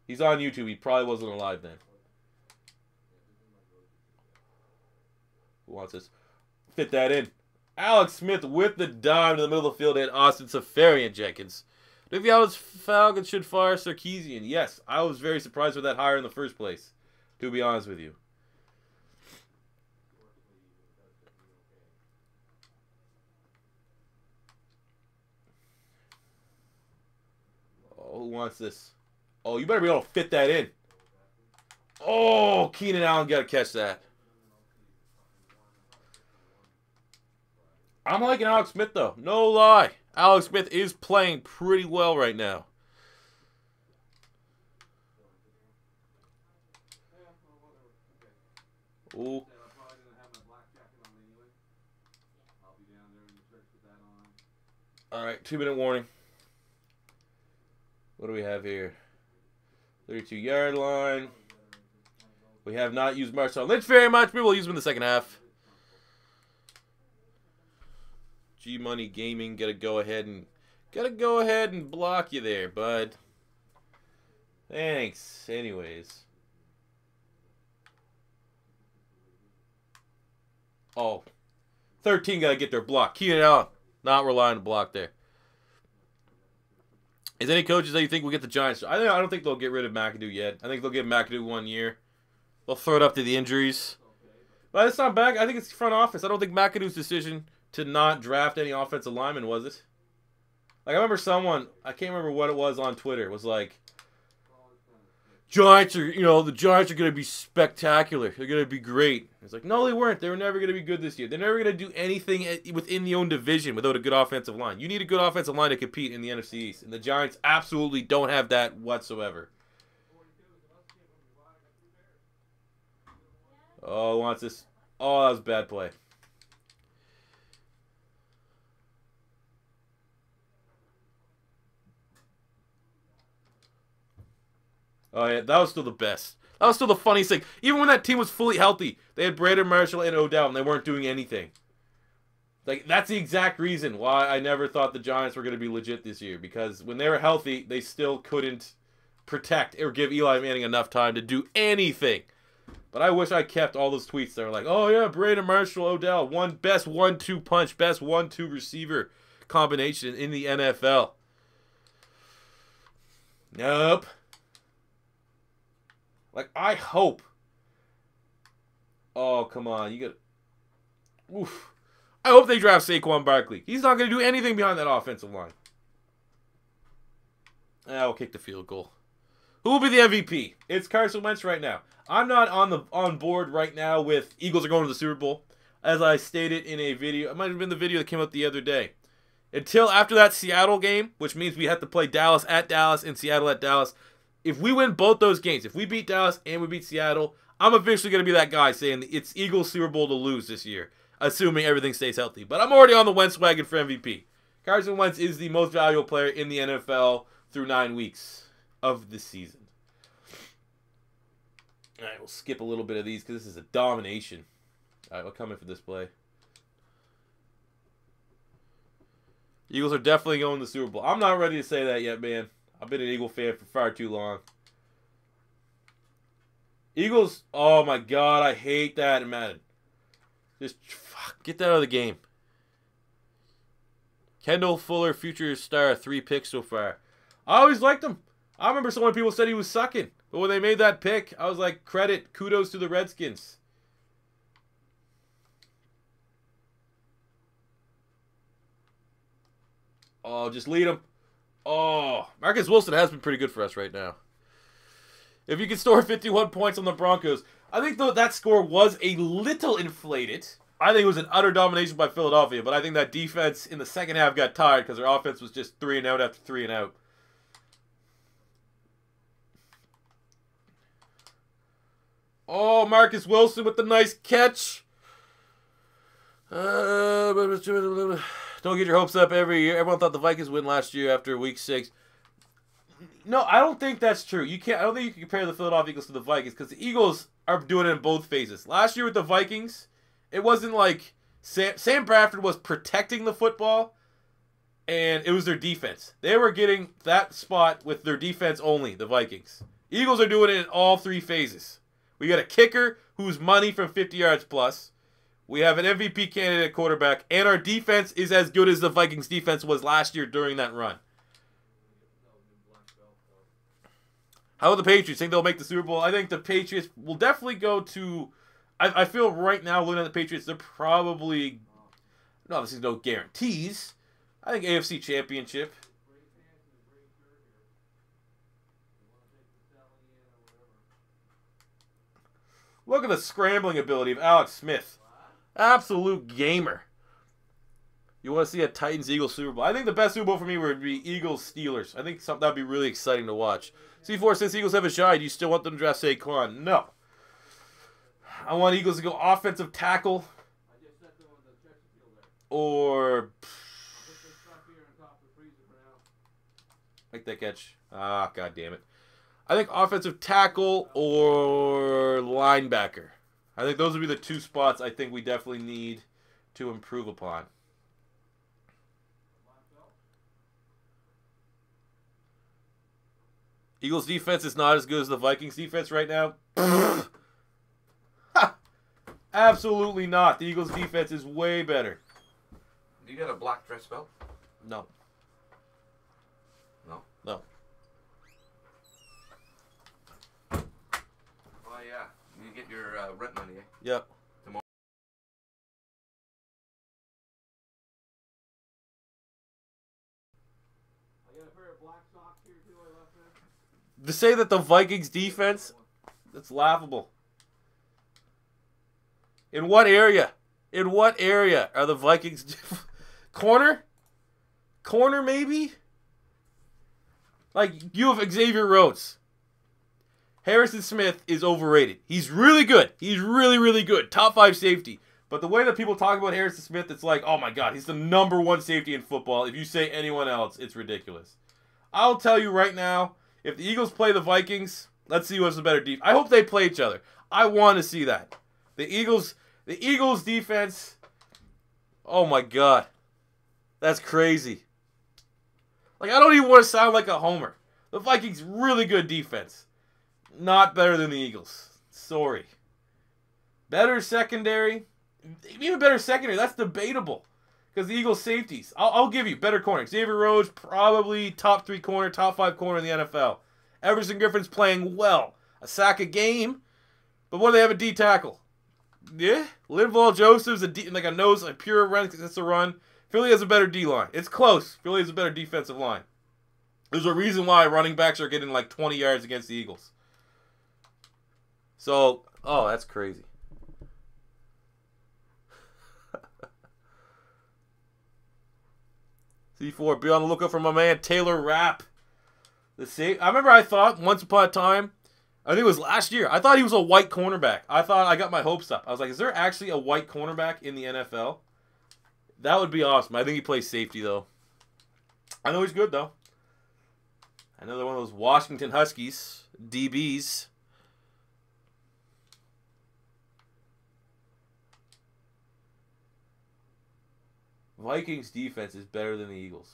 He's on YouTube. He probably wasn't alive then. Who wants this? Fit that in. Alex Smith with the dime to the middle of the field and Austin Seferian-Jenkins. Do you think the Falcons should fire Sarkisian? Yes. I was very surprised with that hire in the first place, to be honest with you. Oh, who wants this? Oh, you better be able to fit that in. Oh, Keenan Allen got to catch that. I'm liking Alex Smith, though. No lie. Alex Smith is playing pretty well right now. Ooh. All right, 2-minute warning. What do we have here? 32-yard line. We have not used Marshawn Lynch very much. Maybe we'll use him in the second half. G-Money Gaming, gotta go ahead and block you there, bud. Thanks. Anyways. Oh. 13 gotta get their block. Keenan Allen, not relying on block there. Is any coaches that you think will get the Giants? I don't think they'll get rid of McAdoo yet. I think they'll give McAdoo 1 year. They'll throw it up to the injuries. But it's not back. I think it's front office. I don't think McAdoo's decision to not draft any offensive linemen, was it? Like, I remember someone, I can't remember what it was on Twitter, was like, Giants are, the Giants are going to be spectacular. They're going to be great. It's like, no, they weren't. They were never going to be good this year. They're never going to do anything within the own division without a good offensive line. You need a good offensive line to compete in the NFC East, and the Giants absolutely don't have that whatsoever. Oh, wants this. Oh, that was a bad play. Oh, yeah, that was still the best. That was still the funniest thing. Even when that team was fully healthy, they had Brandon Marshall and Odell, and they weren't doing anything. Like, that's the exact reason why I never thought the Giants were going to be legit this year. Because when they were healthy, they still couldn't protect or give Eli Manning enough time to do anything. But I wish I kept all those tweets that were like, oh, yeah, Brandon Marshall, Odell, best 1-2 punch, best 1-2 receiver combination in the NFL. Nope. Like, I hope. Oh, come on. You got. Oof. I hope they draft Saquon Barkley. He's not going to do anything behind that offensive line. We'll kick the field goal. Who will be the MVP? It's Carson Wentz right now. I'm not on board right now with Eagles are going to the Super Bowl. As I stated in a video, it might have been the video that came out the other day. Until after that Seattle game, which means we have to play Dallas at Dallas and Seattle at Dallas. If we win both those games, if we beat Dallas and we beat Seattle, I'm officially going to be that guy saying it's Eagles Super Bowl to lose this year, assuming everything stays healthy. But I'm already on the Wentz wagon for MVP. Carson Wentz is the most valuable player in the NFL through 9 weeks of the season. All right, we'll skip a little bit of these because this is a domination. All right, we'll come in for this play. Eagles are definitely going to the Super Bowl. I'm not ready to say that yet, man. I've been an Eagle fan for far too long. Eagles, oh my God, I hate that in Madden. Just get that out of the game. Kendall Fuller, future star, 3 picks so far. I always liked him. I remember so many people said he was sucking. But when they made that pick, I was like, kudos to the Redskins. Oh, just lead him. Oh, Marcus Wilson has been pretty good for us right now. If you can score 51 points on the Broncos, I think though that score was a little inflated. I think it was an utter domination by Philadelphia, but I think that defense in the second half got tired because their offense was just 3 and out after 3 and out. Oh, Marcus Wilson with the nice catch. Don't get your hopes up every year. Everyone thought the Vikings win last year after week 6. No, I don't think that's true. You can't. I don't think you can compare the Philadelphia Eagles to the Vikings because the Eagles are doing it in both phases. Last year with the Vikings, it wasn't like Sam Bradford was protecting the football, and it was their defense. They were getting that spot with their defense only, the Vikings. Eagles are doing it in all 3 phases. We got a kicker who's money from 50 yards plus. We have an MVP candidate at quarterback, and our defense is as good as the Vikings defense was last year during that run. How about the Patriots? Think they'll make the Super Bowl? I think the Patriots will definitely go to... I feel right now, looking at the Patriots, they're probably... No, this is no guarantees. I think AFC Championship. Look at the scrambling ability of Alex Smith. Absolute gamer. You want to see a Titans-Eagles Super Bowl? I think the best Super Bowl for me would be Eagles-Steelers. I think that would be really exciting to watch. C4, since Eagles have a shot, do you still want them to draft Saquon? No. I want Eagles to go offensive tackle. Or... Make that catch. Ah, God damn it. I think offensive tackle or linebacker. I think those would be the 2 spots I think we definitely need to improve upon. Eagles defense is not as good as the Vikings defense right now. Absolutely not. The Eagles defense is way better. Do you got a black dress belt? No. No? No. Oh, yeah. You get your rent money, eh? Yep. Tomorrow. I got a pair of black socks here, too, I left there. To say that the Vikings defense, that's laughable. In what area? In what area are the Vikings? Corner? Corner, maybe? Like, you have Xavier Rhodes. Harrison Smith is overrated. He's really good. He's really, really good. Top 5 safety. But the way that people talk about Harrison Smith, it's like, oh my God, he's the #1 safety in football. If you say anyone else, it's ridiculous. I'll tell you right now, if the Eagles play the Vikings, let's see what's the better defense. I hope they play each other. I want to see that. The Eagles defense, oh my God. That's crazy. Like, I don't even want to sound like a homer. The Vikings, really good defense. Not better than the Eagles. Sorry. Better secondary. Even better secondary, that's debatable. Because the Eagles safeties. I'll give you better corner. Xavier Rhodes, probably top 3 corner, top 5 corner in the NFL. Everson Griffin's playing well. A sack a game. But what do they have a D tackle? Yeah. Linval Joseph's like a nose, a pure run. That's a run. Philly has a better D line. It's close. Philly has a better defensive line. There's a reason why running backs are getting like 20 yards against the Eagles. So, oh, that's crazy. C4. Be on the lookout for my man Taylor Rapp. I remember I thought once upon a time, I think it was last year, I thought he was a white cornerback. I thought I got my hopes up. I was like, is there actually a white cornerback in the NFL? That would be awesome. I think he plays safety, though. I know he's good, though. Another one of those Washington Huskies, DBs. Vikings defense is better than the Eagles.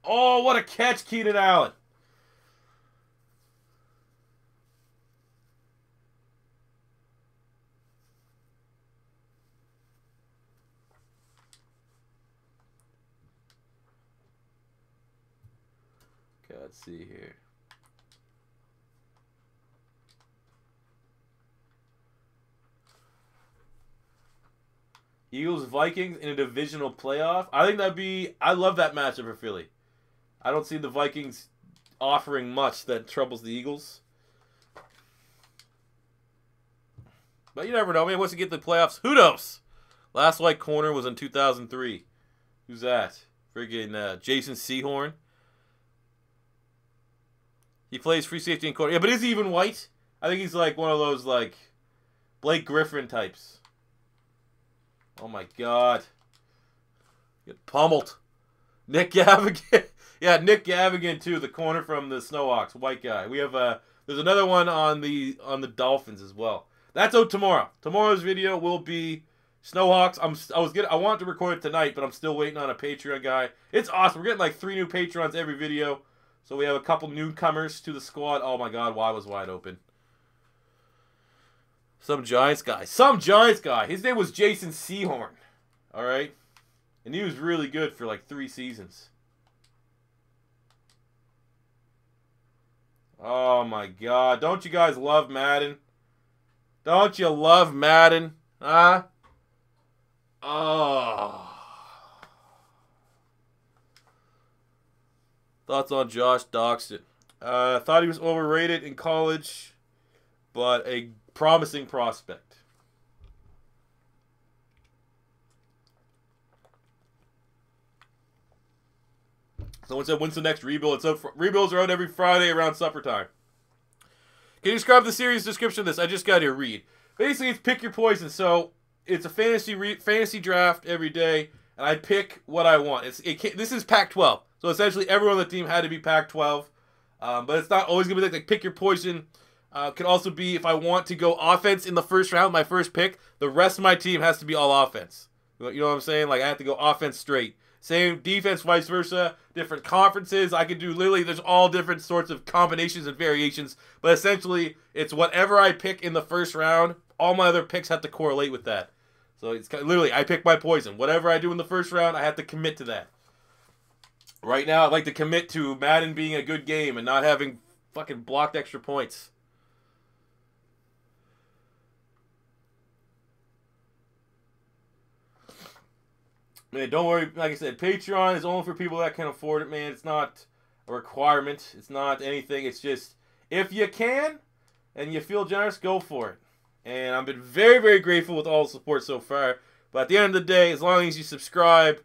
Oh, what a catch, Keenan Allen. Okay, let's see here. Eagles Vikings in a divisional playoff. I think that'd be. I love that matchup for Philly. I don't see the Vikings offering much that troubles the Eagles. But you never know. Man, once you get to the playoffs, who knows? Last white corner was in 2003. Who's that? Friggin' Jason Sehorn. He plays free safety and corner. Yeah, but is he even white? I think he's like one of those like Blake Griffin types. Oh my God. Get pummeled. Nick Gavigan. Yeah, Nick Gavigan too, the corner from the Snowhawks, white guy. We have there's another one on the Dolphins as well. That's out tomorrow. Tomorrow's video will be Snowhawks. I wanted to record it tonight, but I'm still waiting on a Patreon guy. It's awesome. We're getting like 3 new Patrons every video. So we have a couple newcomers to the squad. Oh my God, Y was wide open. Some Giants guy. His name was Jason Sehorn. All right? And he was really good for like 3 seasons. Oh my God. Don't you guys love Madden? Don't you love Madden? Huh? Oh. Thoughts on Josh Doxson? Thought he was overrated in college, but a promising prospect. Someone said, when's the next rebuild? Rebuilds are out every Friday around supper time. Can you describe the series description of this? I just got to read. Basically, it's pick your poison. So it's a fantasy draft every day, and I pick what I want. This is Pac-12. So essentially, everyone on the team had to be Pac-12. But it's not always going to be like pick your poison. Could also be if I want to go offense in the first round, my first pick, the rest of my team has to be all offense. You know what I'm saying? Like I have to go offense straight. Same defense, vice versa. Different conferences. I could do literally, there's all different sorts of combinations and variations. But essentially, it's whatever I pick in the first round, all my other picks have to correlate with that. So it's literally, I pick my poison. Whatever I do in the first round, I have to commit to that. Right now, I'd like to commit to Madden being a good game and not having fucking blocked extra points. Man, don't worry. Like I said, Patreon is only for people that can afford it, man. It's not a requirement. It's not anything. It's just, if you can and you feel generous, go for it. And I've been very, very grateful with all the support so far. But at the end of the day, as long as you subscribe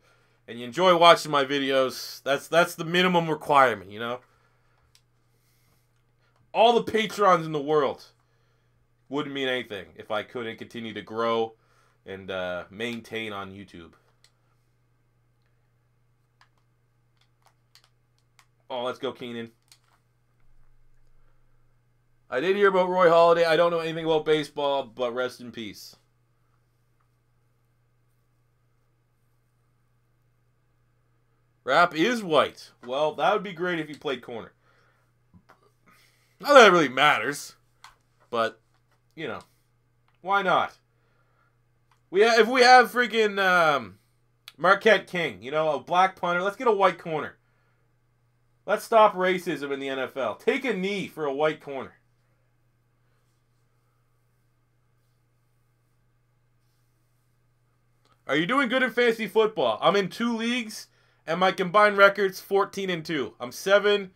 and you enjoy watching my videos, that's the minimum requirement, you know? All the Patrons in the world wouldn't mean anything if I couldn't continue to grow and maintain on YouTube. Oh, let's go, Keenan. I did hear about Roy Halladay. I don't know anything about baseball, but rest in peace. Rapp is white. Well, that would be great if he played corner. Not that it really matters, but, you know, why not? If we have freaking Marquette King, you know, a black punter, let's get a white corner. Let's stop racism in the NFL. Take a knee for a white corner. Are you doing good in fantasy football? I'm in 2 leagues, and my combined record's 14-2. I'm 14-4.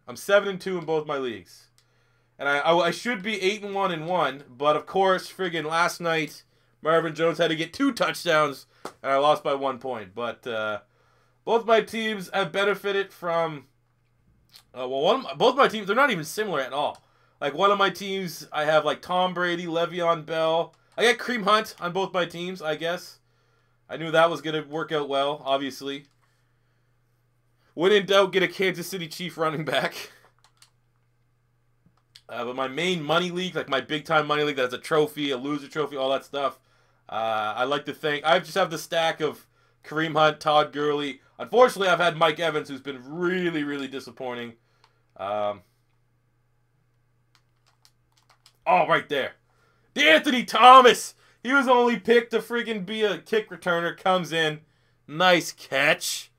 I'm 7-2 in both my leagues. And I should be 8-1 in one, but of course, friggin' last night, Marvin Jones had to get 2 touchdowns, and I lost by 1 point. But both my teams have benefited from... both my teams, they're not even similar at all. Like, one of my teams, I have, like, Tom Brady, Le'Veon Bell. I got Kareem Hunt on both my teams, I guess. I knew that was going to work out well, obviously. When in doubt, get a Kansas City Chief running back. But my main money league, like my big-time money league that has a trophy, a loser trophy, all that stuff, I like to think... I just have the stack of Kareem Hunt, Todd Gurley. Unfortunately, I've had Mike Evans, who's been really, really disappointing. Oh, right there. D'Anthony Thomas! He was only picked to freaking be a kick returner. Comes in. Nice catch.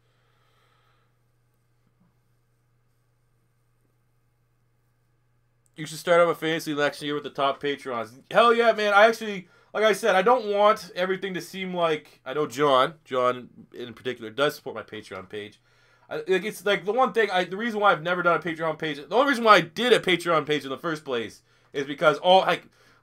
You should start up a fantasy next year with the top Patrons. Hell yeah, man. I actually, like I said, I don't want everything to seem like... I know John in particular, does support my Patreon page. It's like the one thing, the reason why I've never done a Patreon page, the only reason why I did a Patreon page in the first place is because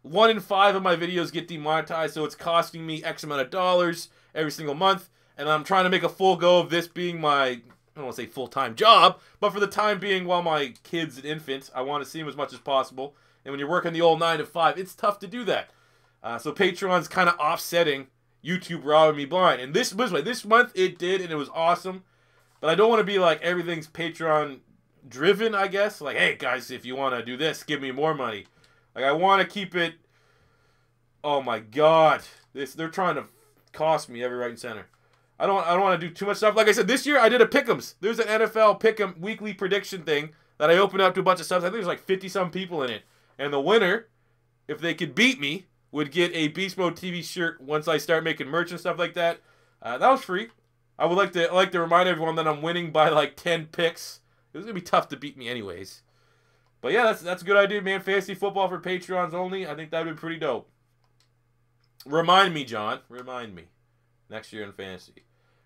1 in 5 of my videos get demonetized, so it's costing me X amount of dollars every single month, and I'm trying to make a full go of this being my, I don't want to say full-time job, but for the time being while my kid's an infant, I want to see him as much as possible, and when you're working the old 9 to 5, it's tough to do that. So Patreon's kind of offsetting YouTube robbing me blind, and this month it did, and it was awesome, but I don't want to be like everything's Patreon driven, I guess, like, hey guys, if you want to do this, give me more money. Like, I want to keep it... Oh, my God. They're trying to cost me every right and center. I don't want to do too much stuff. Like I said, this year I did a Pick'ems. There's an NFL Pick'em weekly prediction thing that I opened up to a bunch of subs. I think there's like 50-some people in it. And the winner, if they could beat me, would get a Beast Mode TV shirt once I start making merch and stuff like that. That was free. I would like to remind everyone that I'm winning by like 10 picks. It was going to be tough to beat me anyways. But yeah, that's a good idea, man. Fantasy football for Patreons only. I think that would be pretty dope. Remind me, John. Remind me. Next year in fantasy.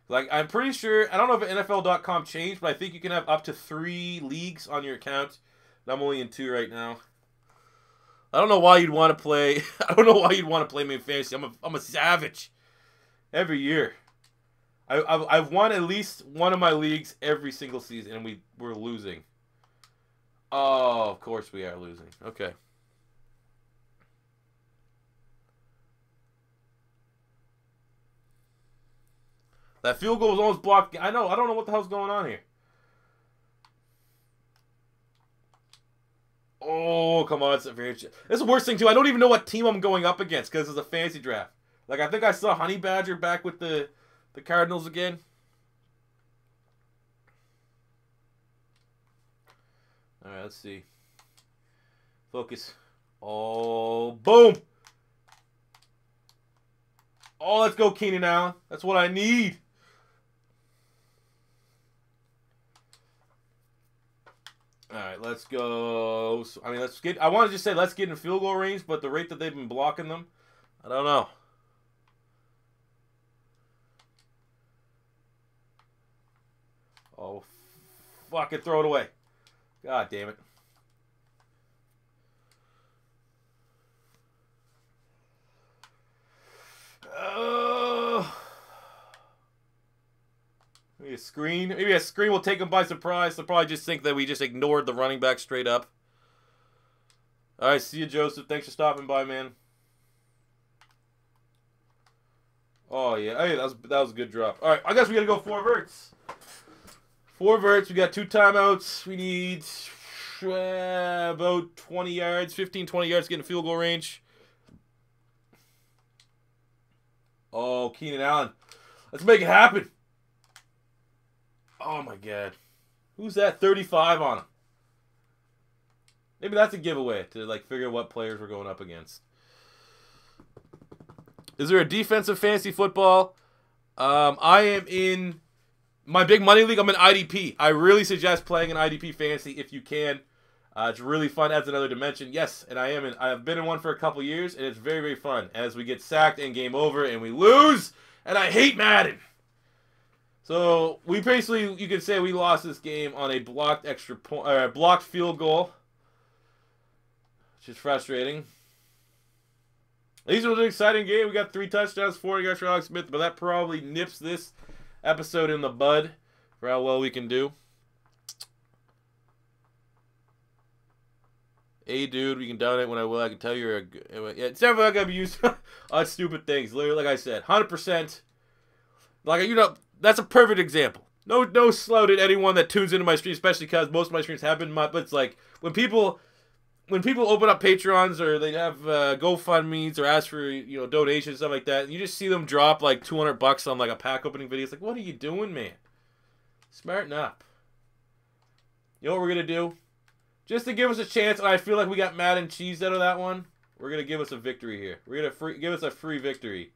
Like, I'm pretty sure, I don't know if NFL.com changed, but I think you can have up to 3 leagues on your account. I'm only in 2 right now. I don't know why you'd want to play. I don't know why you'd want to play me in fantasy. I'm a savage. Every year. I've won at least one of my leagues every single season, and we're losing. Oh, of course we are losing. Okay. That field goal was almost blocked. I know. I don't know what the hell's going on here. Oh, come on. It's the worst thing, too. I don't even know what team I'm going up against because it's a fantasy draft. Like, I think I saw Honey Badger back with the Cardinals again. All right, let's see. Focus. Oh, boom. Oh, let's go, Keenan Allen. That's what I need. All right, let's go. I mean, I want to just say let's get in field goal range, but the rate that they've been blocking them, I don't know. Oh, fuck it. Throw it away. God damn it. Maybe a screen. Maybe a screen will take them by surprise. They'll probably just think that we just ignored the running back straight up. All right, see you, Joseph. Thanks for stopping by, man. Oh, yeah. Hey, that was a good drop. All right, I guess we got to go 4 verts. 4 verts. We got 2 timeouts. We need about 20 yards, 15, 20 yards to get in field goal range. Oh, Keenan Allen. Let's make it happen. Oh, my God. Who's that? 35 on him. Maybe that's a giveaway to, like, figure out what players we're going up against. Is there a defensive fantasy football? I am in my big money league. I'm in IDP. I really suggest playing an IDP fantasy if you can. It's really fun. Adds another dimension. Yes, and I have been in one for a couple years, and it's very, very fun. As we get sacked and game over, and we lose, and I hate Madden. So we basically, you could say, we lost this game on a blocked blocked field goal, which is frustrating. These was an exciting game. We got 3 touchdowns, 4 yards for Alex Smith, but that probably nips this episode in the bud for how well we can do. Hey, dude, we can donate when I will. I can tell you're a good... Yeah, it's never not going to be used on stupid things. Literally, like I said, 100%. Like, you know, that's a perfect example. No slought at anyone that tunes into my stream, especially because most of my streams have been but it's like, when people open up Patreons or they have GoFundMes or ask for, you know, donations, stuff like that, and you just see them drop like $200 on like a pack opening video. It's like, what are you doing, man? Smarten up. You know what we're going to do? Just to give us a chance, and I feel like we got Madden cheese out of that one, we're going to give us a victory here. We're going to give us a free victory.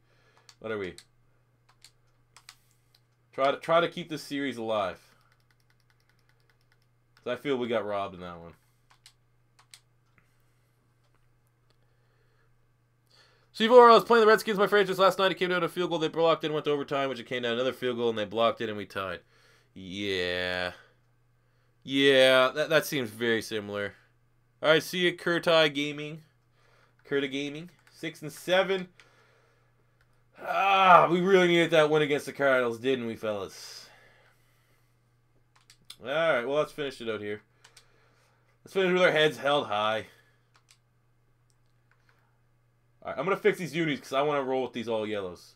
What are we? Try to keep this series alive. I feel we got robbed in that one. Steve Orr, I was playing the Redskins, my franchise last night. It came down to a field goal. They blocked it and went to overtime, which it came down another field goal, and they blocked it, and we tied. Yeah. Yeah, that seems very similar. All right, see you, Kurta Gaming. 6-7. We really needed that win against the Cardinals, didn't we, fellas? All right, well, let's finish it out here. Let's finish with our heads held high. All right, I'm going to fix these unis because I want to roll with these all yellows.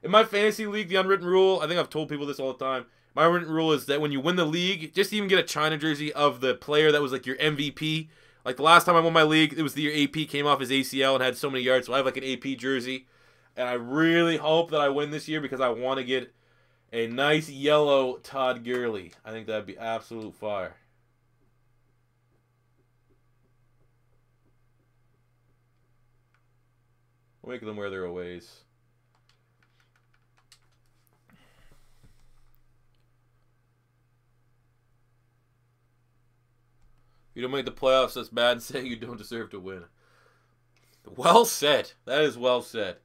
In my fantasy league, the unwritten rule, I think I've told people this all the time, my unwritten rule is that when you win the league, just even get a China jersey of the player that was like your MVP. Like the last time I won my league, it was the year AP came off his ACL and had so many yards, so I have like an AP jersey. And I really hope that I win this year because I want to get a nice yellow Todd Gurley. I think that'd be absolute fire. We'll make them wear their aways. You don't make the playoffs, that's bad, saying you don't deserve to win. Well said. That is well said.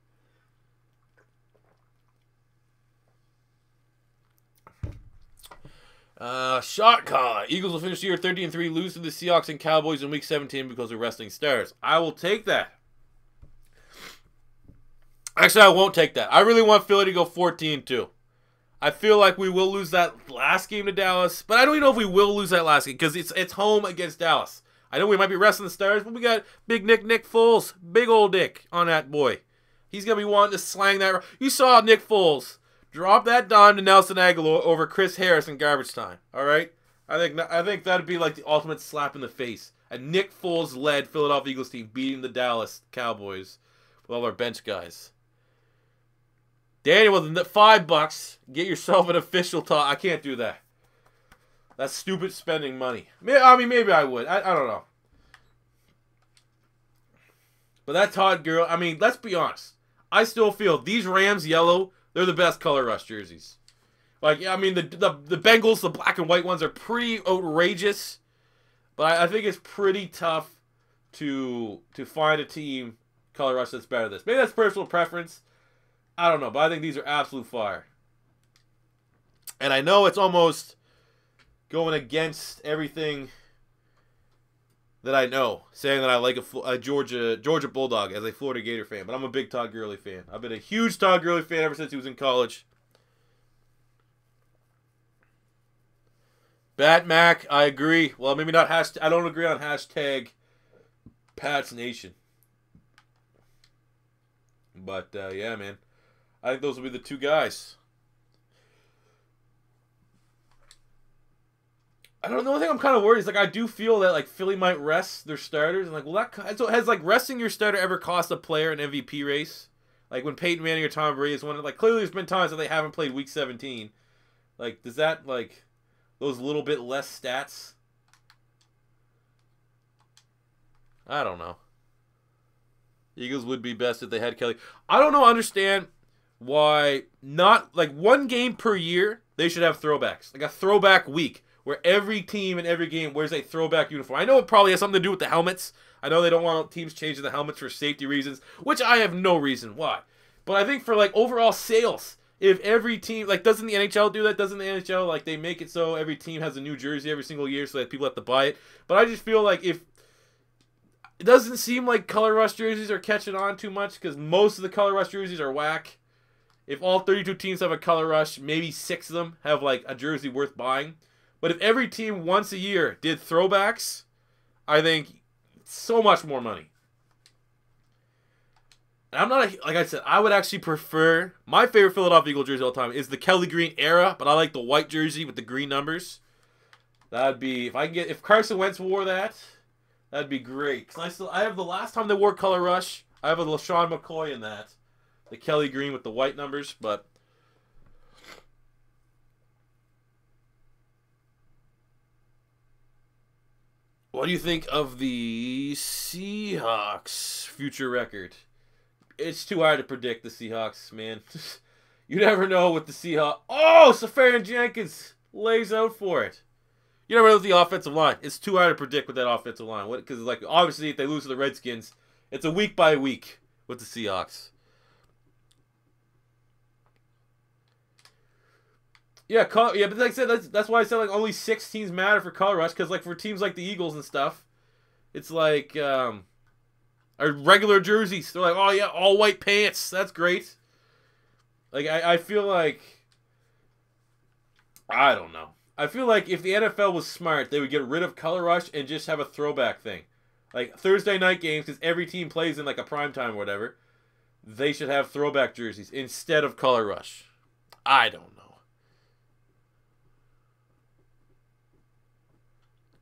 Shot caller. Eagles will finish the year 13-3, lose to the Seahawks and Cowboys in Week 17 because of resting stars. I will take that. Actually, I won't take that. I really want Philly to go 14-2. I feel like we will lose that last game to Dallas, but I don't even know if we will lose that last game because it's home against Dallas. I know we might be resting the stars, but we got big Nick Foles, big old Dick on that boy. He's going to be wanting to slang that. You saw Nick Foles drop that dime to Nelson Aguilar over Chris Harris in garbage time, all right? I think that'd be like the ultimate slap in the face. A Nick Foles-led Philadelphia Eagles team beating the Dallas Cowboys with all our bench guys. Daniel, with $5, get yourself an official talk. I can't do that. That's stupid spending money. I mean, maybe I would. I don't know. But that Todd Gurley, I mean, let's be honest. I still feel these Rams yellow, they're the best color rush jerseys. Like, I mean, the Bengals, the black and white ones are pretty outrageous. But I think it's pretty tough to find a team color rush that's better than this. Maybe that's personal preference. I don't know, but I think these are absolute fire. And I know it's almost going against everything that I know, saying that I like a Georgia Bulldog as a Florida Gator fan, but I'm a big Todd Gurley fan. I've been a huge Todd Gurley fan ever since he was in college. Bat Mac, I agree. Well, maybe not hashtag. I don't agree on hashtag Pats Nation. But yeah, man. I think those will be the two guys. I don't know. The only thing I'm kind of worried is, like, I do feel that, like, Philly might rest their starters. And, like, will that... So has, like, resting your starter ever cost a player an MVP race? Like, when Peyton Manning or Tom Brady is one... Like, clearly there's been times that they haven't played Week 17. Like, does that, like... Those little bit less stats? I don't know. Eagles would be best if they had Kelly. I don't know, understand... why not, like, one game per year, they should have throwbacks. Like a throwback week where every team in every game wears a throwback uniform. I know it probably has something to do with the helmets. I know they don't want teams changing the helmets for safety reasons, which I have no reason why. But I think for, like, overall sales, if every team, like, doesn't the NHL do that? Doesn't the NHL, like, they make it so every team has a new jersey every single year so that people have to buy it? But I just feel like if it doesn't seem like Color Rush jerseys are catching on too much because most of the Color Rush jerseys are whack. If all 32 teams have a Color Rush, maybe 6 of them have like a jersey worth buying. But if every team once a year did throwbacks, I think so much more money. And I'm not, like I said, I would actually prefer, my favorite Philadelphia Eagle jersey all the time is the Kelly Green era, but I like the white jersey with the green numbers. That'd be, if Carson Wentz wore that, that'd be great. Because I have the last time they wore Color Rush, I have a LaShawn McCoy in that. The Kelly Green with the white numbers, but what do you think of the Seahawks future record? It's too hard to predict the Seahawks, man. You never know with the Seahawks. Oh, Safarian Jenkins lays out for it. You never know with the offensive line. It's too hard to predict with that offensive line. Because, like, obviously, if they lose to the Redskins, it's a week by week with the Seahawks. Yeah, but like I said, that's why I said like only 6 teams matter for Color Rush, because like for teams like the Eagles and stuff, it's like our regular jerseys. They're like, oh yeah, all white pants. That's great. Like I feel like, I don't know. I feel like if the NFL was smart, they would get rid of Color Rush and just have a throwback thing, like Thursday night games, because every team plays in like a primetime or whatever. They should have throwback jerseys instead of Color Rush. I don't know.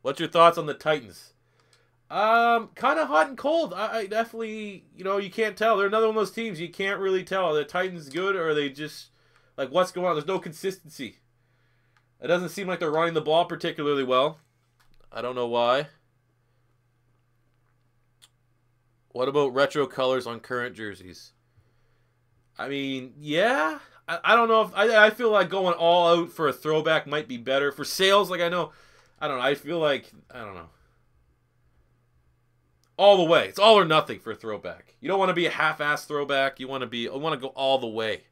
What's your thoughts on the Titans? Kind of hot and cold. I definitely, you can't tell. They're another one of those teams you can't really tell. Are the Titans good or are they just, like, what's going on? There's no consistency. It doesn't seem like they're running the ball particularly well. I don't know why. What about retro colors on current jerseys? I mean, yeah. I don't know if, I feel like going all out for a throwback might be better. For sales, like I know, I don't know. I feel like, I don't know. All the way. It's all or nothing for a throwback. You don't want to be a half-ass throwback. You want to go all the way.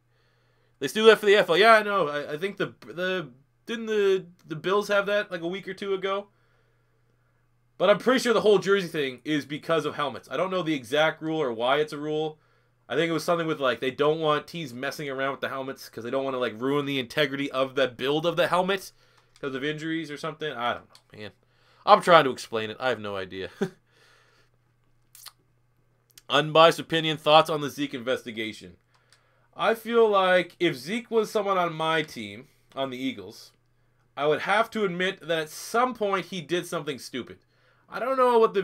They still do that for the NFL. Yeah, I know. I think didn't the Bills have that like a week or two ago? But I'm pretty sure the whole jersey thing is because of helmets. I don't know the exact rule or why it's a rule. I think it was something with like they don't want teams messing around with the helmets because they don't want to like ruin the integrity of the build of the helmet. Because of injuries or something? I don't know, man. I'm trying to explain it. I have no idea. Unbiased opinion, thoughts on the Zeke investigation. I feel like if Zeke was someone on my team, on the Eagles, I would have to admit that at some point he did something stupid. I don't know what I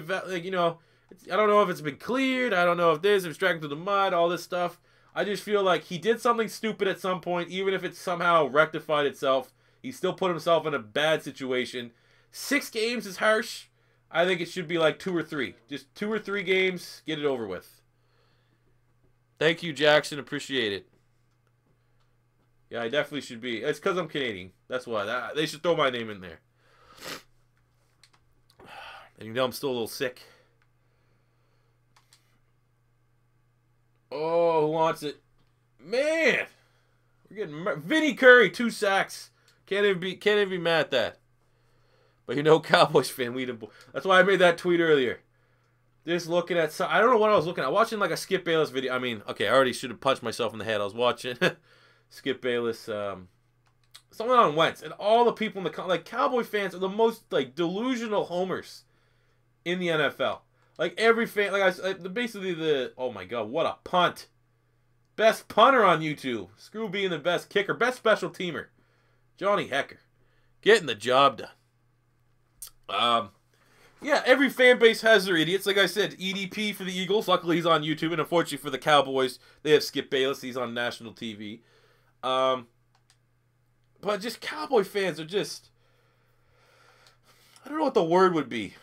don't know if it's been cleared. I don't know if it's dragged through the mud, all this stuff. I just feel like he did something stupid at some point, even if it somehow rectified itself. He still put himself in a bad situation. 6 games is harsh. I think it should be like 2 or 3. Just 2 or 3 games, get it over with. Thank you, Jackson. Appreciate it. Yeah, I definitely should be. It's because I'm Canadian. That's why. They should throw my name in there. And you know I'm still a little sick. Oh, who wants it? Man! We're getting... Vinny Curry, 2 sacks. Can't even be mad at that. But Cowboys fan, that's why I made that tweet earlier. Just looking at I don't know what I was looking at. Watching like a Skip Bayless video. I mean, okay, I already should have punched myself in the head. I was watching Skip Bayless, something on Wentz, and all the people in the Cowboy fans are the most like delusional homers in the NFL. Like every fan, basically oh my god, what a punt! Best punter on YouTube. Screw being the best kicker, best special teamer. Johnny Hecker, getting the job done. Yeah, every fan base has their idiots. Like I said, EDP for the Eagles. Luckily, he's on YouTube, and unfortunately for the Cowboys, they have Skip Bayless. He's on national TV. But just Cowboy fans are just... I don't know what the word would be.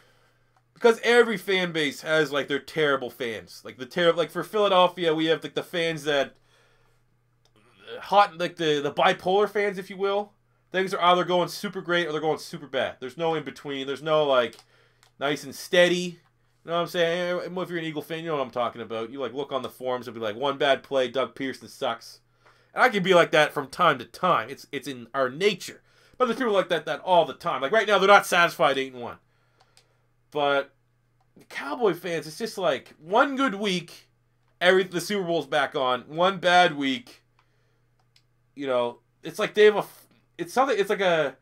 Because every fan base has, like, their terrible fans. Like, for Philadelphia, we have, like, the fans that... Like, the bipolar fans, if you will. Things are either going super great or they're going super bad. There's no in between. There's no, like, nice and steady. You know what I'm saying? If you're an Eagle fan, you know what I'm talking about. You, like, look on the forums and be like, one bad play, Doug Pearson sucks. And I can be like that from time to time. It's in our nature. But there's people like that all the time. Like, right now, they're not satisfied 8-1. But Cowboy fans, it's just like one good week, the Super Bowl's back on. One bad week, you know, it's like they have it's something. It's like if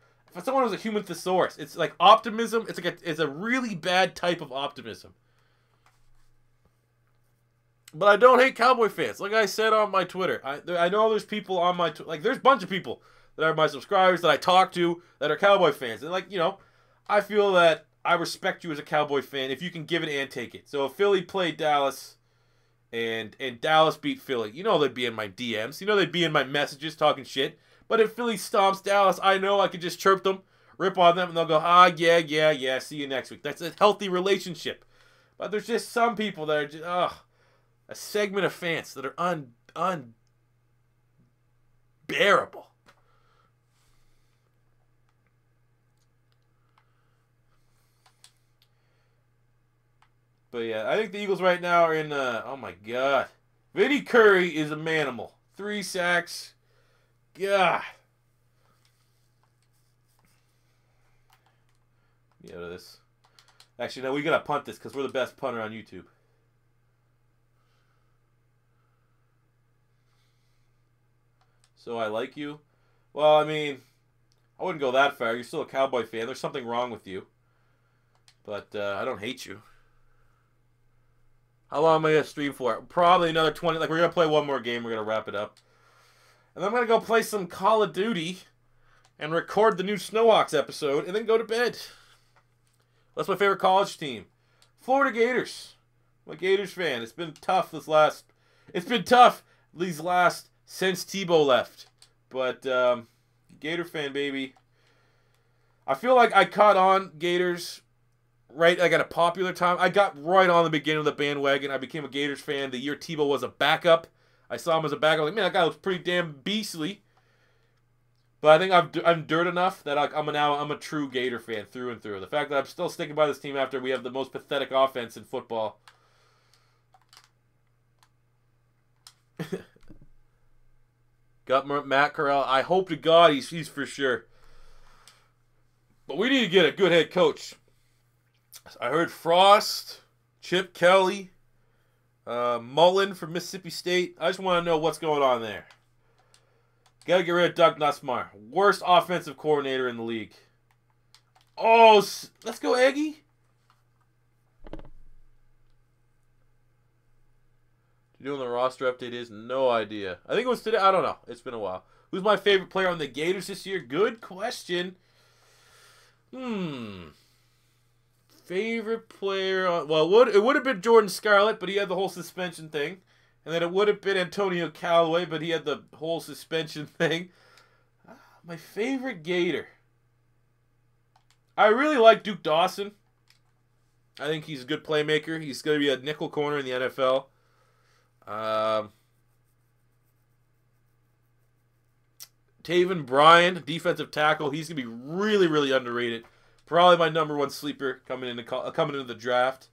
someone was a human thesaurus, it's like optimism. It's a really bad type of optimism. But I don't hate Cowboy fans. Like I said on my Twitter, I know there's people on my like there's a bunch of people that are my subscribers that I talk to that are Cowboy fans, and like, you know, I feel that I respect you as a Cowboy fan if you can give it and take it. So if Philly played Dallas and Dallas beat Philly, you know they'd be in my DMs. You know they'd be in my messages talking shit. But if Philly stomps Dallas, I know I could just chirp them, rip on them, and they'll go, yeah, see you next week. That's a healthy relationship. But there's just some people that are just, a segment of fans that are unbearable. But yeah, I think the Eagles right now are in, oh my God. Vinny Curry is a manimal. 3 sacks. God. Get out of this. Actually, no, we gotta punt this because we're the best punter on YouTube. So I like you. Well, I mean, I wouldn't go that far. You're still a Cowboy fan. There's something wrong with you. But I don't hate you. How long am I going to stream for? Probably another 20. Like, we're going to play one more game. We're going to wrap it up. And then I'm going to go play some Call of Duty and record the new Snowhawks episode and then go to bed. That's my favorite college team. Florida Gators. I'm a Gators fan. It's been tough since Tebow left. But Gator fan, baby. I feel like I caught on Gators right, like at a popular time. I got right on the beginning of the bandwagon. I became a Gators fan the year Tebow was a backup. I saw him as a backup. I was like, man, that guy looks pretty damn beastly. But I think I'm dirt enough that I'm a true Gator fan through and through. The fact that I'm still sticking by this team after we have the most pathetic offense in football. Got Matt Corral. I hope to God he's for sure. But we need to get a good head coach. I heard Frost, Chip Kelly, Mullen from Mississippi State. I just want to know what's going on there. Got to get rid of Doug Nussmeier. Worst offensive coordinator in the league. Oh, let's go, Eggie. Doing the roster update is no idea. I think it was today. I don't know. It's been a while. Who's my favorite player on the Gators this year? Good question. Favorite player on, well, it would have been Jordan Scarlett, but he had the whole suspension thing. And then it would have been Antonio Callaway, but he had the whole suspension thing. My favorite Gator. I really like Duke Dawson. I think he's a good playmaker. He's going to be a nickel corner in the NFL. Taven Bryan, defensive tackle. He's going to be really, really underrated. Probably my #1 sleeper coming into the draft.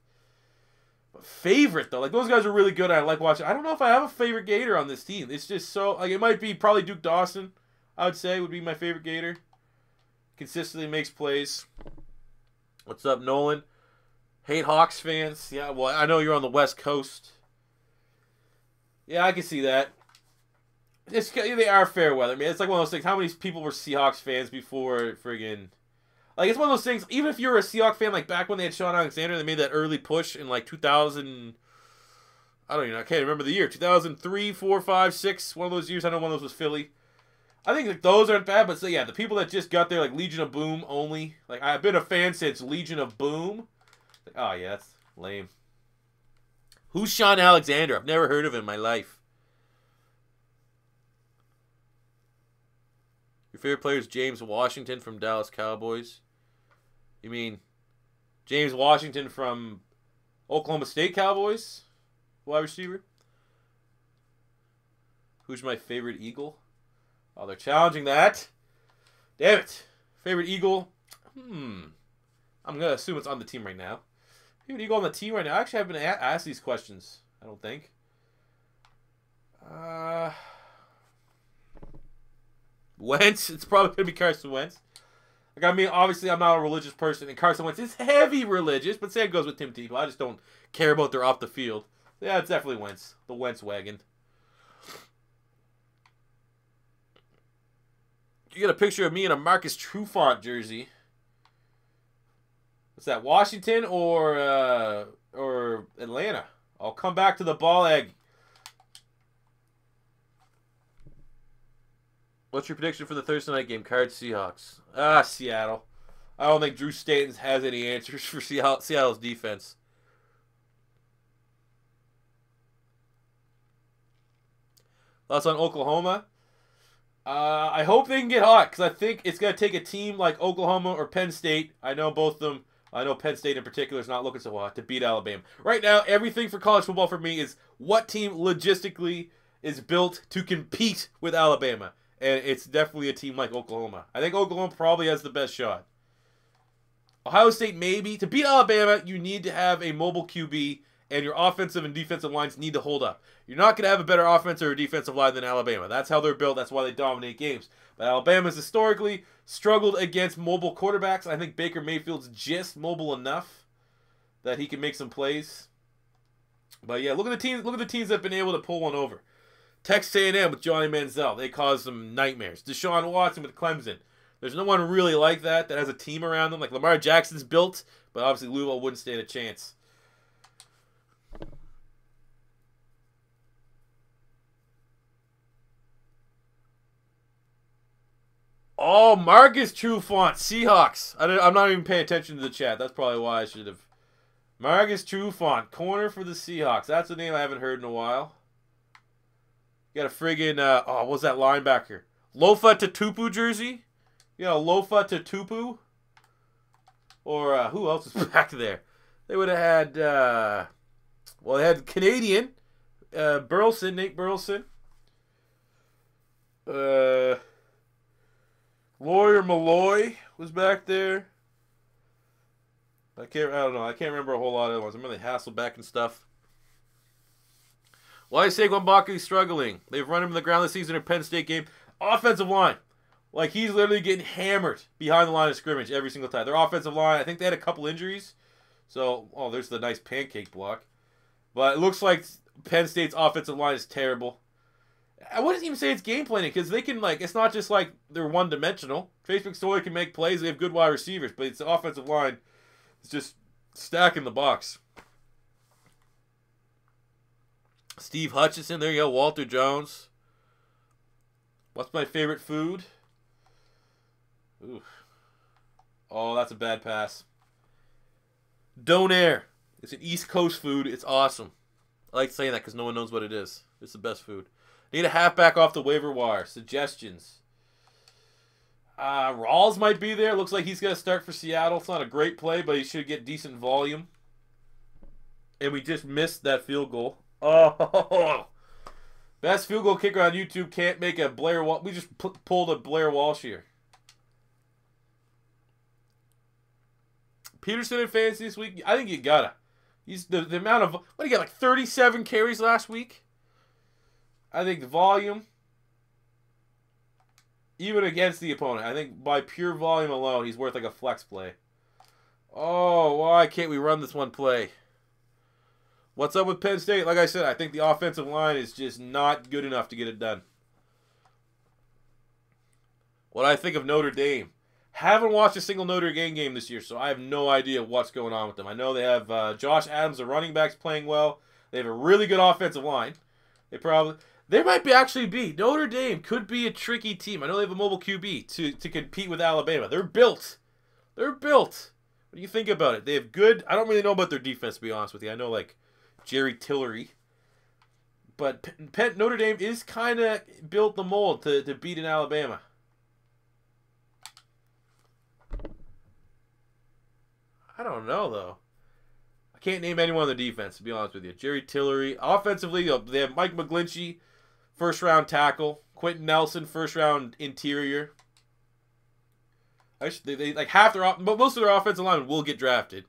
But favorite, though. Like, those guys are really good. I like watching. I don't know if I have a favorite Gator on this team. It's just so, like, it might be probably Duke Dawson, I would say, would be my favorite Gator. Consistently makes plays. What's up, Nolan? Hate Hawks fans. Yeah, well, I know you're on the West Coast. Yeah, I can see that. They are fair weather. I mean, it's like one of those things. How many people were Seahawks fans before friggin'... Like, it's one of those things, even if you're a Seahawks fan, like, back when they had Sean Alexander, they made that early push in, like, 2000... I don't even know. I can't remember the year. 2003, 4, 5, 6. One of those years. I know one of those was Philly. I think like, those aren't bad, but so, yeah, the people that just got there, like, Legion of Boom only. Like, I've been a fan since Legion of Boom. Like, oh, yeah, that's lame. Who's Sean Alexander? I've never heard of him in my life. Your favorite player is James Washington from Dallas Cowboys. You mean James Washington from Oklahoma State Cowboys? Wide receiver? Who's my favorite Eagle? Oh, they're challenging that. Damn it. Favorite Eagle? I'm going to assume it's on the team right now. Favorite Eagle on the team right now? I actually haven't asked these questions, I don't think. Wentz. It's probably going to be Carson Wentz. Like, I mean, obviously, I'm not a religious person, and Carson Wentz is heavy religious, but same goes with Tim Tebow. I just don't care about their off the field. Yeah, it's definitely Wentz. The Wentz wagon. You get a picture of me in a Marcus Trufant jersey. What's that, Washington or Atlanta? I'll come back to the ball egg. What's your prediction for the Thursday night game? Cards, Seahawks. Seattle. I don't think Drew Stanton has any answers for Seattle's defense. Thoughts on Oklahoma? I hope they can get hot because I think it's going to take a team like Oklahoma or Penn State. I know both of them. I know Penn State in particular is not looking so hot to beat Alabama. Right now, everything for college football for me is what team logistically is built to compete with Alabama. And it's definitely a team like Oklahoma. I think Oklahoma probably has the best shot. Ohio State maybe. To beat Alabama, you need to have a mobile QB, and your offensive and defensive lines need to hold up. You're not going to have a better offensive or defensive line than Alabama. That's how they're built. That's why they dominate games. But Alabama's historically struggled against mobile quarterbacks. I think Baker Mayfield's just mobile enough that he can make some plays. But yeah, look at the teams. Look at the teams that have been able to pull one over. Texas A&M with Johnny Manziel. They caused some nightmares. Deshaun Watson with Clemson. There's no one really like that has a team around them. Like Lamar Jackson's built, but obviously Louisville wouldn't stand a chance. Oh, Marcus Trufant, Seahawks. I'm not even paying attention to the chat. That's probably why I should have. Marcus Trufant, corner for the Seahawks. That's a name I haven't heard in a while. You got a friggin', what was that linebacker? Lofa Tatupu jersey? You got a Lofa Tatupu? Or who else is back there? They would have had, they had Canadian, Burleson, Nate Burleson. Lawyer Malloy was back there. I don't know. I can't remember a whole lot of other ones. I'm really Hasselbeck and stuff. Why is Saquon Barkley struggling? They've run him to the ground this season in a Penn State game. Offensive line. Like, he's literally getting hammered behind the line of scrimmage every single time. Their offensive line, I think they had a couple injuries. So, there's the nice pancake block. But it looks like Penn State's offensive line is terrible. I wouldn't even say it's game planning because they can, it's not just like they're one-dimensional. Trace McSorley can make plays. They have good wide receivers, but it's the offensive line. It's just stacking the box. Steve Hutchinson, there you go. Walter Jones. What's my favorite food? Ooh. Oh, that's a bad pass. Donair. It's an East Coast food. It's awesome. I like saying that because no one knows what it is. It's the best food. Need a halfback off the waiver wire. Suggestions. Rawls might be there. Looks like he's going to start for Seattle. It's not a great play, but he should get decent volume. And we just missed that field goal. Oh, best field goal kicker on YouTube can't make a Blair Walsh. We just pulled a Blair Walsh here. Peterson in fantasy this week. I think you gotta. He's the amount of what do you get, like 37 carries last week. I think the volume, even against the opponent, I think by pure volume alone, he's worth like a flex play. Oh, why can't we run this one play? What's up with Penn State? Like I said, I think the offensive line is just not good enough to get it done. What I think of Notre Dame. Haven't watched a single Notre Dame game this year, so I have no idea what's going on with them. I know they have Josh Adams, the running backs, playing well. They have a really good offensive line. They might actually be. Notre Dame could be a tricky team. I know they have a mobile QB to compete with Alabama. They're built. They're built. What do you think about it? They have good. I don't really know about their defense, to be honest with you. I know like Jerry Tillery. But Notre Dame is kind of built the mold to beat in Alabama. I don't know, though. I can't name anyone on the defense, to be honest with you. Jerry Tillery. Offensively, they have Mike McGlinchey, first-round tackle. Quentin Nelson, first-round interior. Like but most of their offensive linemen will get drafted.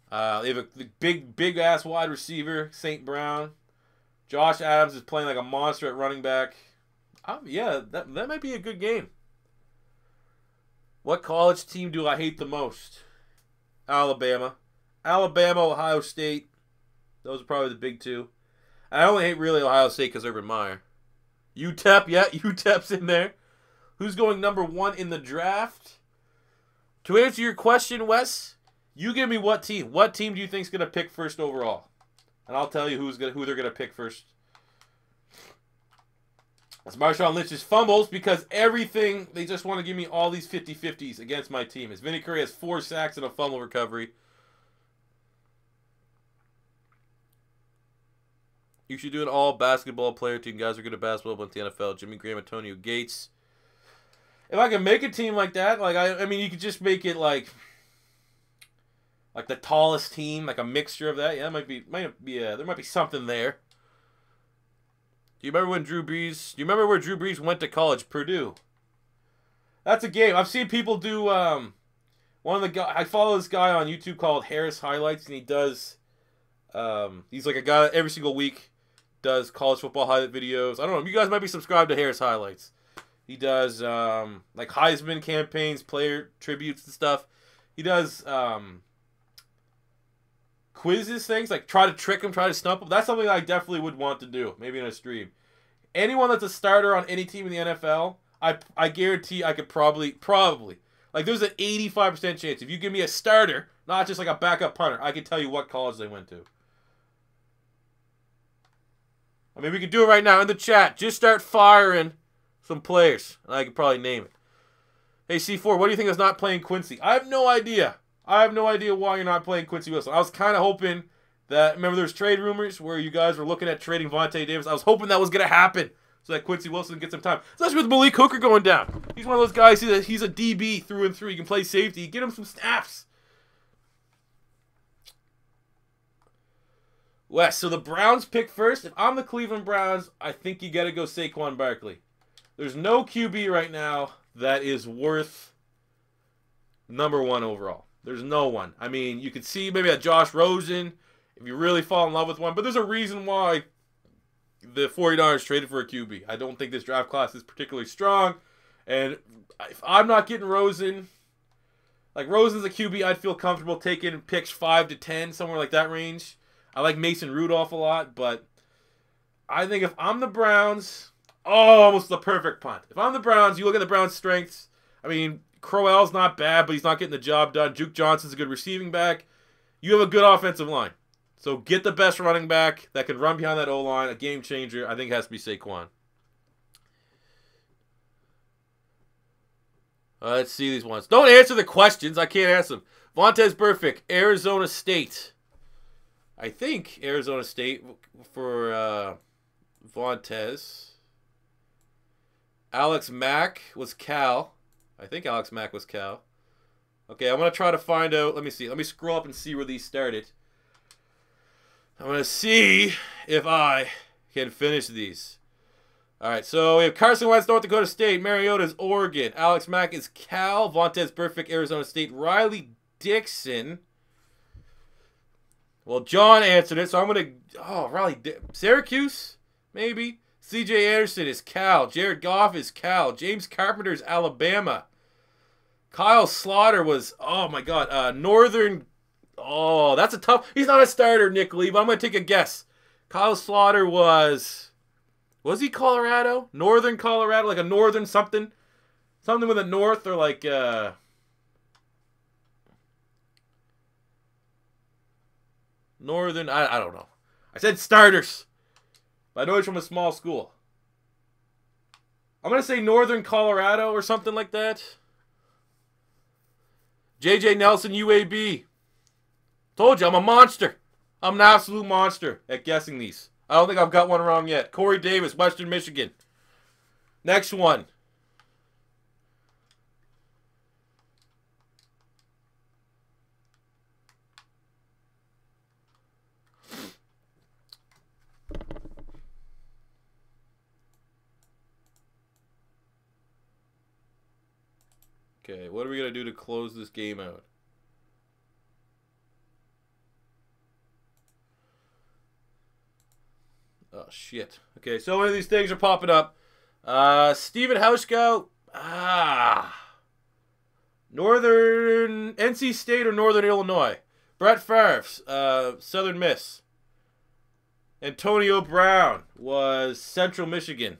They have a big-ass wide receiver, St. Brown. Josh Adams is playing like a monster at running back. Yeah, that might be a good game. What college team do I hate the most? Alabama. Alabama, Ohio State. Those are probably the big two. I only hate really Ohio State because Urban Meyer. UTEP, yeah, UTEP's in there. Who's going number 1 in the draft? To answer your question, Wes, you give me what team. What team do you think is going to pick first overall? And I'll tell you who they're going to pick first. It's Marshawn Lynch's fumbles because everything, they just want to give me all these 50-50s against my team. As Vinny Curry has 4 sacks and a fumble recovery. You should do an all basketball player team. Guys are good at basketball, but in the NFL. Jimmy Graham, Antonio Gates. If I can make a team like that, like I mean, you could just make it like the tallest team, like a mixture of that. Yeah, might be there might be something there. Do you remember when Drew Brees? Do you remember where Drew Brees went to college? Purdue. That's a game. I've seen people do. One of the guys. I follow this guy on YouTube called Harris Highlights, and he does. He's like a guy that every single week does college football highlight videos. I don't know. You guys might be subscribed to Harris Highlights. He does like Heisman campaigns, player tributes and stuff. He does quizzes, things like try to trick him, try to stump him. That's something I definitely would want to do, maybe in a stream. Anyone that's a starter on any team in the NFL, I guarantee I could probably like there's an 85% chance if you give me a starter, not just like a backup punter, I can tell you what college they went to. I mean, we can do it right now in the chat. Just start firing some players, and I could probably name it. Hey, C4, what do you think is not playing Quincy? I have no idea. I have no idea why you're not playing Quincy Wilson. I was kind of hoping that, remember there's trade rumors where you guys were looking at trading Vontae Davis. I was hoping that was going to happen so that Quincy Wilson gets some time. Especially with Malik Hooker going down. He's one of those guys, he's a DB through and through. He can play safety. Get him some snaps. Wes, so the Browns pick first. If I'm the Cleveland Browns, I think you got to go Saquon Barkley. There's no QB right now that is worth number 1 overall. There's no one. I mean, you could see maybe a Josh Rosen if you really fall in love with one. But there's a reason why the 49ers traded for a QB. I don't think this draft class is particularly strong. And if I'm not getting Rosen, like Rosen's a QB, I'd feel comfortable taking picks 5 to 10, somewhere like that range. I like Mason Rudolph a lot, but I think if I'm the Browns, almost the perfect punt. If I'm the Browns, you look at the Browns' strengths. I mean, Crowell's not bad, but he's not getting the job done. Juke Johnson's a good receiving back. You have a good offensive line. So get the best running back that can run behind that O-line, a game changer. I think it has to be Saquon. Let's see these ones. Don't answer the questions. I can't answer them. Vontez Burfict, Arizona State. I think Arizona State for Vontez. Alex Mack was Cal. I think Alex Mack was Cal. Okay, I'm going to try to find out. Let me see. Let me scroll up and see where these started. I'm going to see if I can finish these. All right, so we have Carson Wentz, North Dakota State. Mariota's Oregon. Alex Mack is Cal. Vontez Burfict, Arizona State. Riley Dixon. Well, John answered it, so I'm going to... Oh, Syracuse? Maybe. C.J. Anderson is Cal. Jared Goff is Cal. James Carpenter is Alabama. Kyle Slaughter was... Oh, my God. Northern... Oh, that's a tough... He's not a starter, Nick Lee, but I'm going to take a guess. Kyle Slaughter was... Was he Colorado? Northern Colorado? Like a northern something? Something with a north or like... Northern, I don't know. I said starters. But I know he's from a small school. I'm going to say Northern Colorado or something like that. J.J. Nelson, UAB. Told you, I'm a monster. I'm an absolute monster at guessing these. I don't think I've got one wrong yet. Corey Davis, Western Michigan. Next one. Okay, what are we going to do to close this game out? Oh, shit. Okay, so many of these things are popping up. Steven Hauschko. Northern NC State or Northern Illinois? Brett Favre, Southern Miss. Antonio Brown was Central Michigan.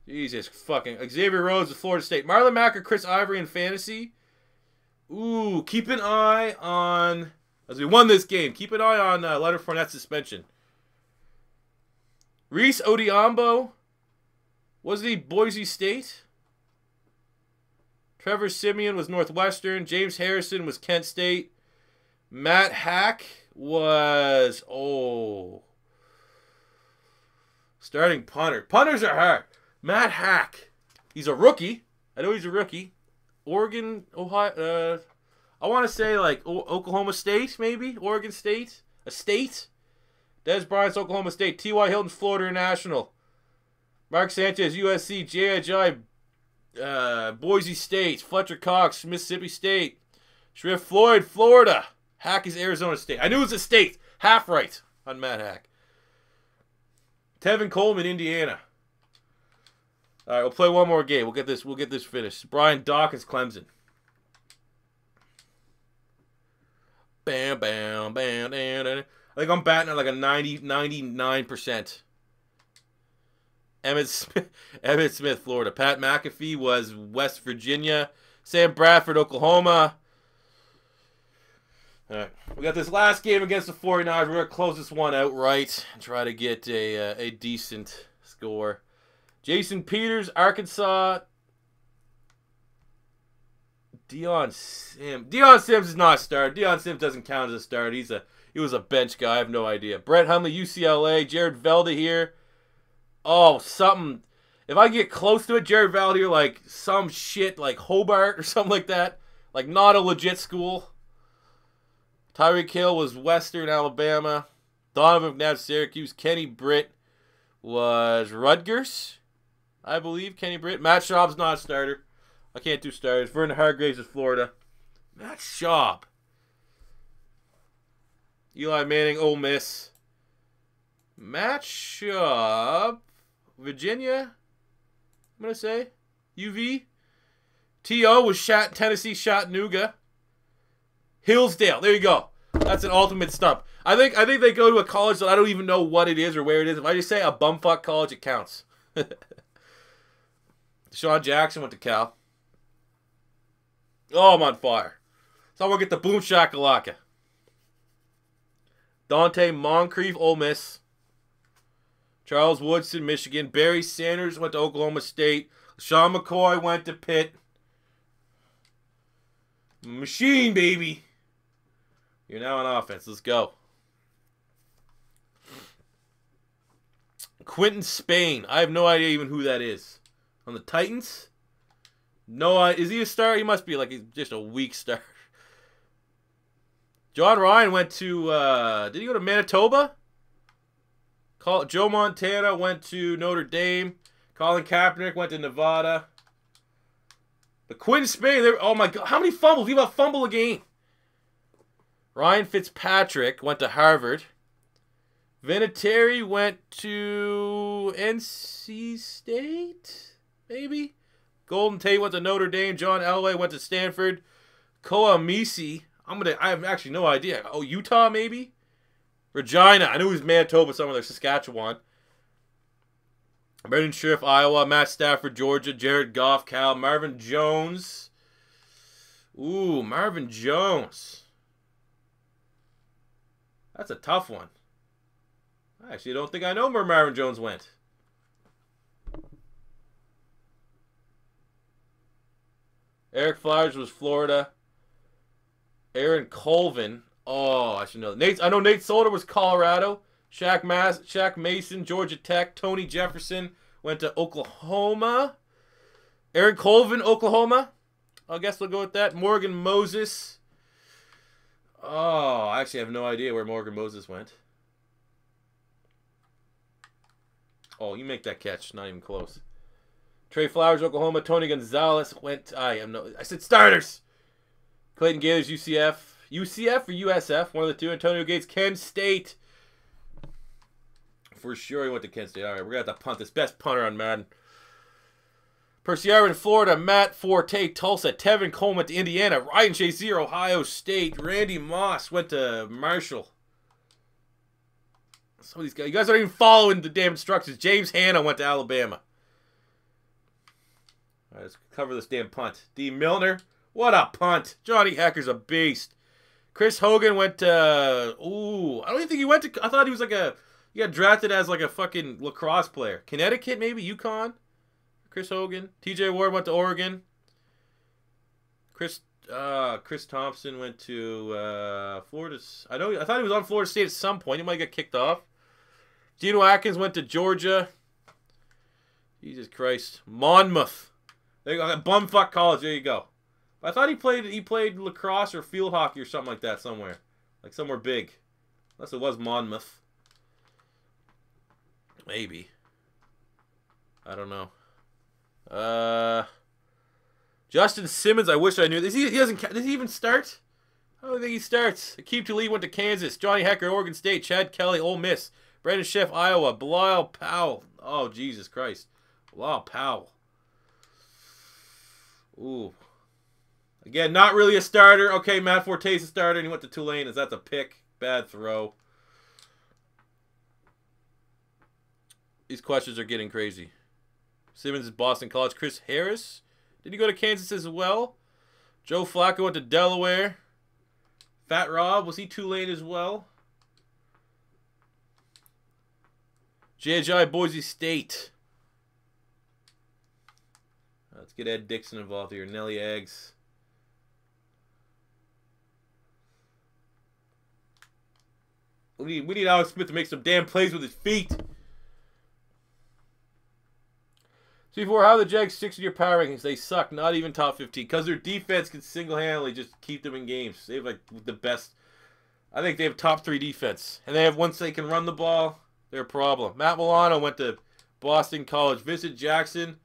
Jesus fucking. Xavier Rhodes of Florida State. Marlon Mack or Chris Ivory in fantasy? Ooh, keep an eye on, as we won this game, keep an eye on Leonard Fournette's suspension. Reese Odiombo, was he Boise State? Trevor Simeon was Northwestern. James Harrison was Kent State. Matt Hack was, starting punter. Punters are hard. Matt Hack, he's a rookie. I know he's a rookie. Oregon, Ohio, I want to say like Oklahoma State, maybe? Oregon State? A state? Des Bryant's Oklahoma State. T.Y. Hilton's Florida International. Mark Sanchez, USC. J.I.J. Boise State. Fletcher Cox, Mississippi State. Shrift Floyd, Florida. Hack is Arizona State. I knew it was a state. Half right on Matt Hack. Tevin Coleman, Indiana. All right, we'll play one more game. We'll get this finished. Brian Dawkins, Clemson. Bam, bam, bam, bam, bam. I think I'm batting at like a 99%. Emmett Smith, Florida. Pat McAfee was West Virginia. Sam Bradford, Oklahoma. All right, we got this last game against the 49ers. We're going to close this one outright and try to get a decent score. Jason Peters, Arkansas. Deion Sims is not a starter. Deion Sims doesn't count as a starter. He was a bench guy. I have no idea. Brett Hundley, UCLA. Jared Velda here. Oh, something. If I get close to it, Jared Velda here, like some shit like Hobart or something like that. Like not a legit school. Tyreek Hill was Western Alabama. Donovan McNabb, Syracuse. Kenny Britt was Rutgers, I believe. Kenny Britt. Matt Schaub's not a starter. I can't do starters. Vernon Hargraves is Florida. Matt Schaub. Eli Manning, Ole Miss. Matt Schaub, Virginia, I'm going to say. UV. T.O. was Tennessee, Chattanooga. Hillsdale. There you go. That's an ultimate stump. I think they go to a college that I don't even know what it is or where it is. If I just say a bumfuck college, it counts. Deshaun Jackson went to Cal. Oh, I'm on fire. Someone get the boom shakalaka. Dante Moncrief, Ole Miss. Charles Woodson, Michigan. Barry Sanders went to Oklahoma State. Sean McCoy went to Pitt. Machine, baby. You're now on offense. Let's go. Quentin Spain. I have no idea even who that is. On the Titans? No, is he a star? He must be like just a weak star. John Ryan went to, did he go to Manitoba? Joe Montana went to Notre Dame. Colin Kaepernick went to Nevada. But Quentin Spain, oh my God, how many fumbles? He about fumble a game. Ryan Fitzpatrick went to Harvard. Vinatieri went to NC State, maybe? Golden Tate went to Notre Dame. John Elway went to Stanford. Koa Misi, I have actually no idea. Oh, Utah, maybe? Regina. I knew he was Manitoba, somewhere there. Saskatchewan. Brendan Schiff, Iowa. Matt Stafford, Georgia. Jared Goff, Cal. Marvin Jones. Ooh, Marvin Jones. That's a tough one. I actually don't think I know where Marvin Jones went. Eric Flowers was Florida. Aaron Colvin. Oh, I should know. I know Nate Solder was Colorado. Shaq Mason, Georgia Tech. Tony Jefferson went to Oklahoma. Aaron Colvin, Oklahoma. I guess we'll go with that. Morgan Moses. Oh, I actually have no idea where Morgan Moses went. Oh, you make that catch. Not even close. Trey Flowers, Oklahoma. Tony Gonzalez went. I said starters. Clayton Gaither's UCF. UCF or USF? One of the two. Antonio Gates, Kent State. For sure he went to Kent State. All right, we're going to have to punt this. Best punter on Madden. Perciar in Florida, Matt Forte, Tulsa, Tevin Coleman to Indiana, Ryan Shazier, Ohio State, Randy Moss went to Marshall. Some of these guys, you guys aren't even following the damn instructions. James Hanna went to Alabama. All right, let's cover this damn punt. D. Milner, what a punt. Johnny Hacker's a beast. Chris Hogan went to, ooh, I don't even think he went to, I thought he was like a, he got drafted as like a fucking lacrosse player. Connecticut, maybe? UConn? Chris Hogan. TJ Ward went to Oregon. Chris Thompson went to Florida. I thought he was on Florida State at some point. He might get kicked off. Geno Atkins went to Georgia. Jesus Christ. Monmouth. There you go. Bumfuck College. There you go. I thought he played lacrosse or field hockey or something like that somewhere. Like somewhere big. Unless it was Monmouth. Maybe. I don't know. Justin Simmons, I wish I knew this. He doesn't. Does he even start? I don't think he starts. Akeem Talib went to Kansas. Johnny Hecker, Oregon State. Chad Kelly, Ole Miss. Brandon Schiff, Iowa. Bilal Powell. Oh, Jesus Christ. Bilal Powell. Ooh. Again, not really a starter. Okay, Matt Forte's a starter, and he went to Tulane. Is that a pick? Bad throw. These questions are getting crazy. Simmons is Boston College. Chris Harris. Did he go to Kansas as well? Joe Flacco went to Delaware. Fat Rob, was he Tulane as well? JJ Boise State. Let's get Ed Dixon involved here. Nelly Eggs. We need Alex Smith to make some damn plays with his feet. C4, how are the Jags 6 in your power rankings? They suck. Not even top 15. Because their defense can single-handedly just keep them in games. They have like the best. I think they have top 3 defense. And they have, once they can run the ball, they're a problem. Matt Milano went to Boston College. Vincent Jackson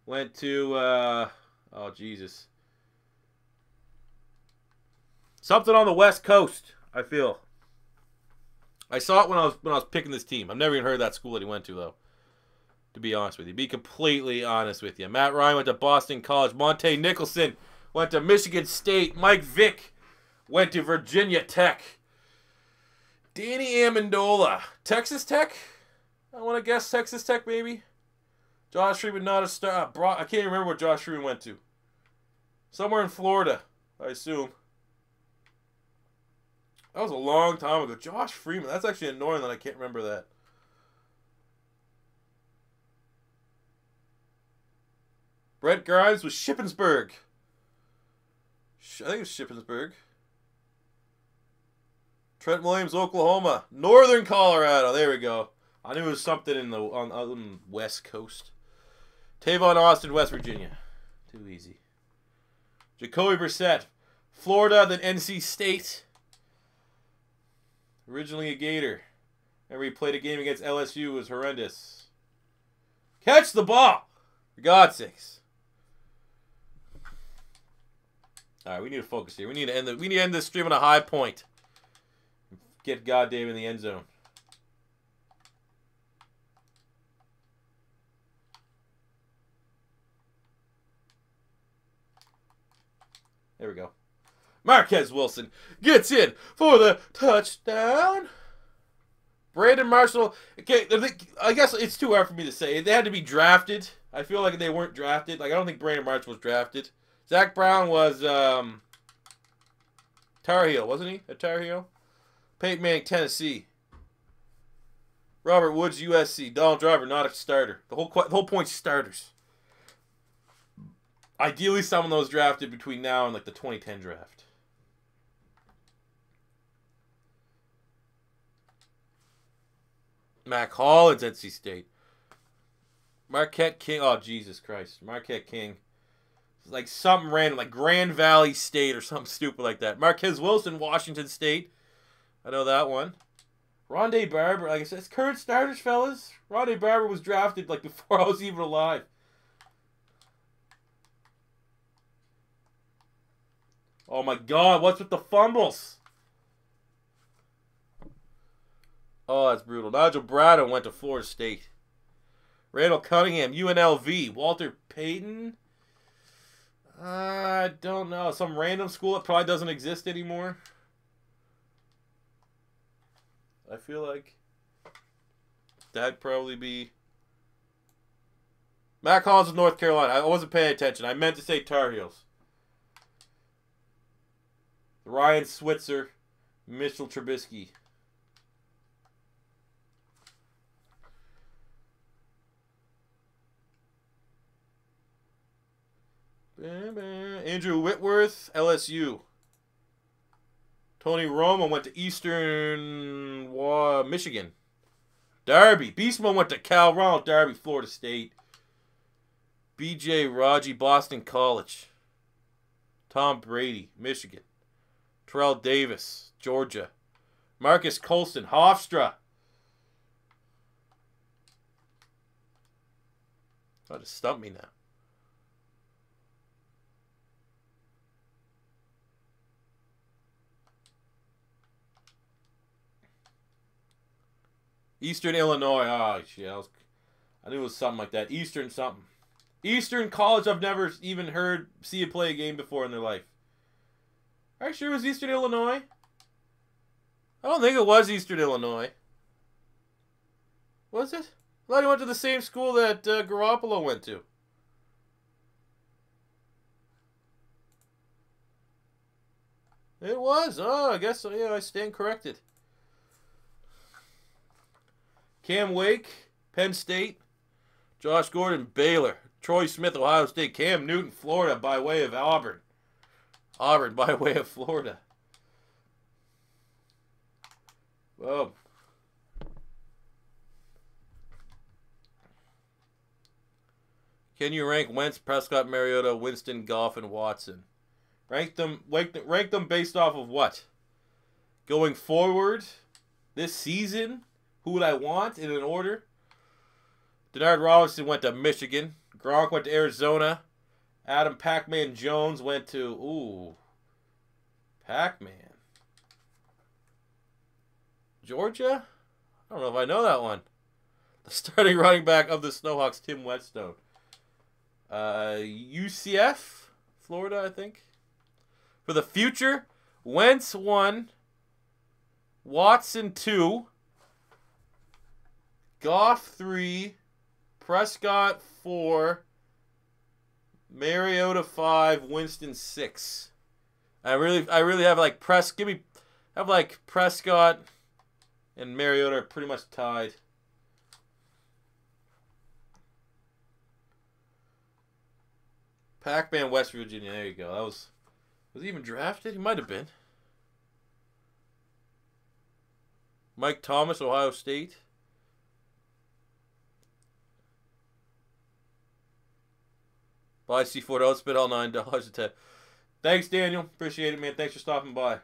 went to, oh, Jesus. Something on the West Coast, I feel. I saw it when I was picking this team. I've never even heard of that school that he went to, though. To be honest with you. Be completely honest with you. Matt Ryan went to Boston College. Monte Nicholson went to Michigan State. Mike Vick went to Virginia Tech. Danny Amendola. Texas Tech? I want to guess Texas Tech, maybe. Josh Freeman, not a star. I can't even remember where Josh Freeman went to. Somewhere in Florida, I assume. That was a long time ago. Josh Freeman. That's actually annoying that I can't remember that. Brett Grimes was Shippensburg. I think it was Shippensburg. Trent Williams, Oklahoma. Northern Colorado. There we go. I knew it was something on the West Coast. Tavon Austin, West Virginia. Too easy. Jacoby Brissett. Florida, then NC State. Originally a Gator. Remember he played a game against LSU. It was horrendous. Catch the ball! For God's sakes. All right, we need to focus here. We need to end this stream on a high point. Get goddamn in the end zone. There we go. Marquez Wilson gets in for the touchdown. Brandon Marshall. Okay, I guess it's too hard for me to say. They had to be drafted. I feel like they weren't drafted. Like I don't think Brandon Marshall was drafted. Zach Brown was Tar Heel, wasn't he? At Tar Heel? Peyton Manning, Tennessee. Robert Woods, USC. Donald Driver, not a starter. The whole point's starters. Ideally, someone that was drafted between now and like the 2010 draft. Mac Hollins, NC State. Marquette King. Oh, Jesus Christ. Marquette King. Like something random, like Grand Valley State or something stupid like that. Marquez Wilson, Washington State. I know that one. Rondé Barber, like I said, it's current starters, fellas. Rondé Barber was drafted like before I was even alive. Oh my God, what's with the fumbles? Oh, that's brutal. Nigel Bradham went to Florida State. Randall Cunningham, UNLV. Walter Payton. I don't know. Some random school that probably doesn't exist anymore. I feel like that'd probably be Matt Collins of North Carolina. I wasn't paying attention. I meant to say Tar Heels. Ryan Switzer, Mitchell Trubisky. Andrew Whitworth, LSU. Tony Romo went to Eastern Michigan. Darby. Beastman went to Cal. Ronald Darby, Florida State. B.J. Raji, Boston College. Tom Brady, Michigan. Terrell Davis, Georgia. Marcus Colston, Hofstra. Try to stump me now. Eastern Illinois. Oh, shit. I knew it was something like that. Eastern something. Eastern College, I've never even see it play a game before in their life. Are you sure it was Eastern Illinois? I don't think it was Eastern Illinois. Was it? I thought he went to the same school that Garoppolo went to. It was. Oh, I guess so. Yeah, I stand corrected. Cam Wake, Penn State. Josh Gordon, Baylor. Troy Smith, Ohio State. Cam Newton, Florida, by way of Auburn. Auburn, by way of Florida. Whoa. Can you rank Wentz, Prescott, Mariota, Winston, Goff, and Watson? Rank them based off of what? Going forward, this season, who would I want in an order? Denard Robinson went to Michigan. Gronk went to Arizona. Adam Pac-Man Jones went to, Pac-Man. Georgia? I don't know if I know that one. The starting running back of the Snowhawks, Tim Whetstone. UCF, Florida, I think. For the future, Wentz 1, Watson 2, Goff 3, Prescott 4, Mariota 5, Winston 6. I really have like Prescott and Mariota are pretty much tied. Pac-Man, West Virginia. There you go. Was he even drafted? He might have been. Mike Thomas, Ohio State. Buy C4. Don't spend all $9 a tip. Thanks, Daniel. Appreciate it, man. Thanks for stopping by.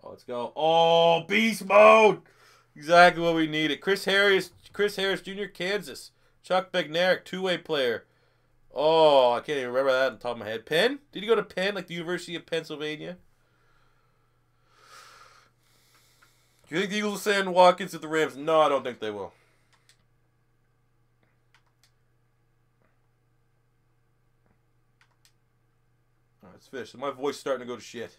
Oh, let's go. Oh, beast mode. Exactly what we needed. Chris Harris Jr., Kansas. Chuck Bednarik, two-way player. Oh, I can't even remember that on the top of my head. Penn? Did he go to Penn, like the University of Pennsylvania? Do you think the Eagles will send Watkins to the Rams? No, I don't think they will. All right, it's finished. My voice is starting to go to shit.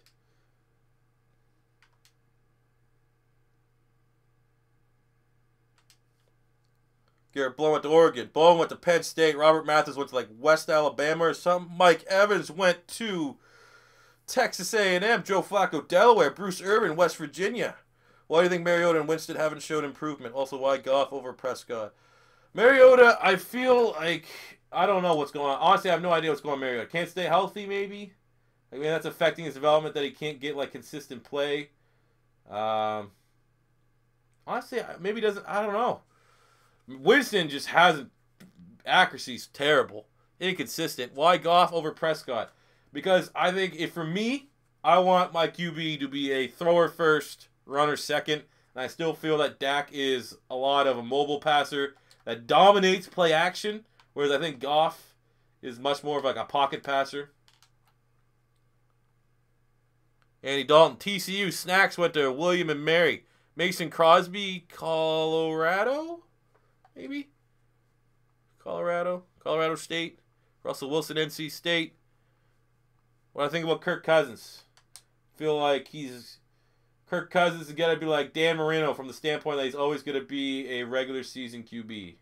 Garrett Blow went to Oregon. Bowen went to Penn State. Robert Mathis went to like West Alabama or something. Mike Evans went to Texas A&M. Joe Flacco, Delaware. Bruce Irvin, West Virginia. Why do you think Mariota and Winston haven't shown improvement? Also, why Goff over Prescott? Mariota, I feel like I don't know what's going on. Honestly, I have no idea what's going on with Mariota. Can't stay healthy, maybe. I mean, that's affecting his development that he can't get like consistent play. Honestly, maybe he doesn't. I don't know. Winston just hasn't. Accuracy's terrible. Inconsistent. Why Goff over Prescott? Because I think for me, I want my QB to be a thrower first, runner second. And I still feel that Dak is a lot of a mobile passer that dominates play action. Whereas I think Goff is much more of like a pocket passer. Andy Dalton, TCU. Snacks went to William and Mary. Mason Crosby, Colorado? Maybe? Colorado State. Russell Wilson, NC State. When I think about Kirk Cousins, I feel like Kirk Cousins is going to be like Dan Marino from the standpoint that he's always going to be a regular season QB.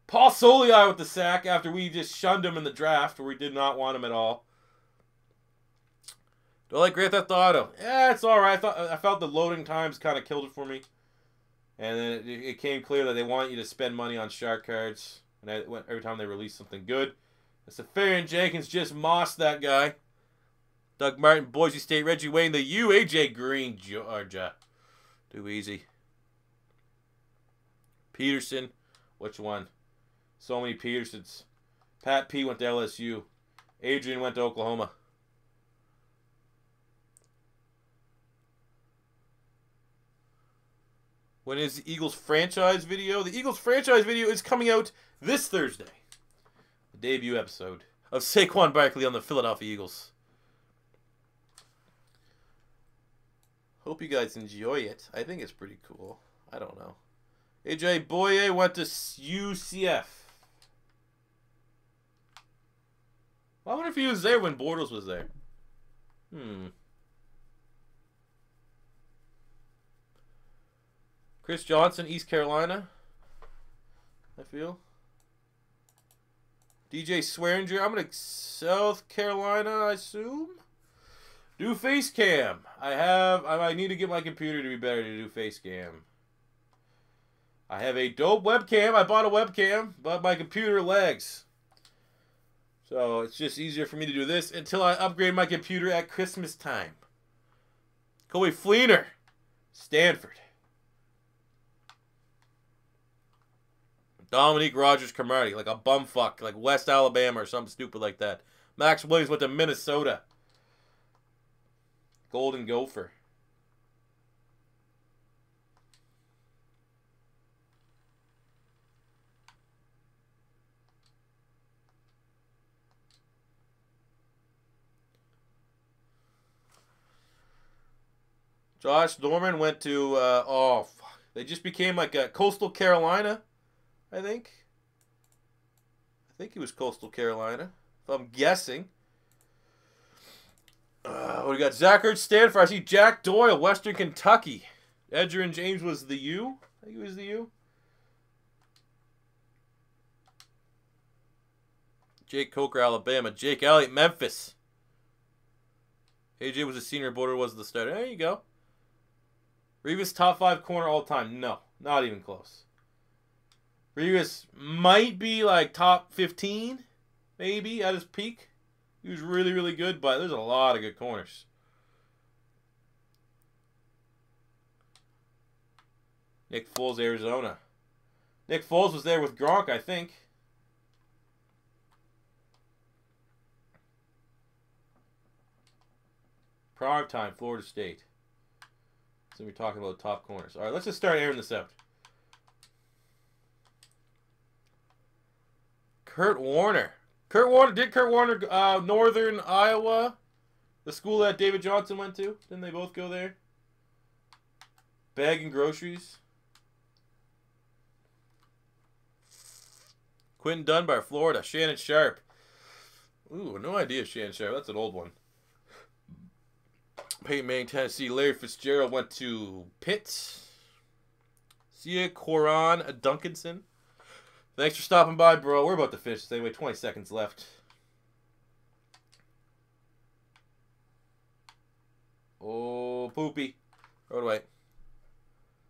Paul Soliai with the sack after we just shunned him in the draft where we did not want him at all. Do I like Grand Theft Auto? Yeah, it's alright. I felt the loading times kind of killed it for me. And then it came clear that they want you to spend money on shark cards. And every time they release something good. Safarian Jenkins just mossed that guy. Doug Martin, Boise State, Reggie Wayne, the U, AJ Green, Georgia. Too easy. Peterson, which one? So many Petersons. Pat P went to LSU. Adrian went to Oklahoma. When is the Eagles franchise video? The Eagles franchise video is coming out this Thursday. The debut episode of Saquon Barkley on the Philadelphia Eagles. Hope you guys enjoy it. I think it's pretty cool. I don't know. AJ Boye went to UCF. I wonder if he was there when Bortles was there. Chris Johnson, East Carolina. I feel. DJ Swearinger, I'm going to South Carolina, I assume. Do face cam. I need to get my computer to be better to do face cam. I have a dope webcam. I bought a webcam, but my computer lags. So it's just easier for me to do this until I upgrade my computer at Christmas time. Colby Fleener, Stanford. Dominique Rogers-Cromartie, like a bumfuck, like West Alabama or something stupid like that. Max Williams went to Minnesota. Golden Gopher. Josh Norman went to, they just became like a Coastal Carolina, I think. I think he was Coastal Carolina, if I'm guessing. We got Zach Ertz, Stanford. I see Jack Doyle, Western Kentucky. Edgerrin James was the U. I think he was the U. Jake Coker, Alabama. Jake Elliott, Memphis. AJ was a senior, Border was the starter. There you go. Revis, top 5 corner all time. No, not even close. Revis might be like top 15, maybe, at his peak. He was really, really good, but there's a lot of good corners. Nick Foles, Arizona. Nick Foles was there with Gronk, I think. Prime time, Florida State. So we're talking about top corners. All right, let's just start airing this out. Kurt Warner. Kurt Warner, Northern Iowa, the school that David Johnson went to. Didn't they both go there? Bagging groceries. Quentin Dunbar, Florida. Shannon Sharp. Ooh, no idea Shannon Sharp. That's an old one. Peyton Manning, Tennessee. Larry Fitzgerald went to Pitt. Sia Coran Duncanson. Thanks for stopping by, bro. We're about to finish this anyway. 20 seconds left. Oh, poopy. Throw it away.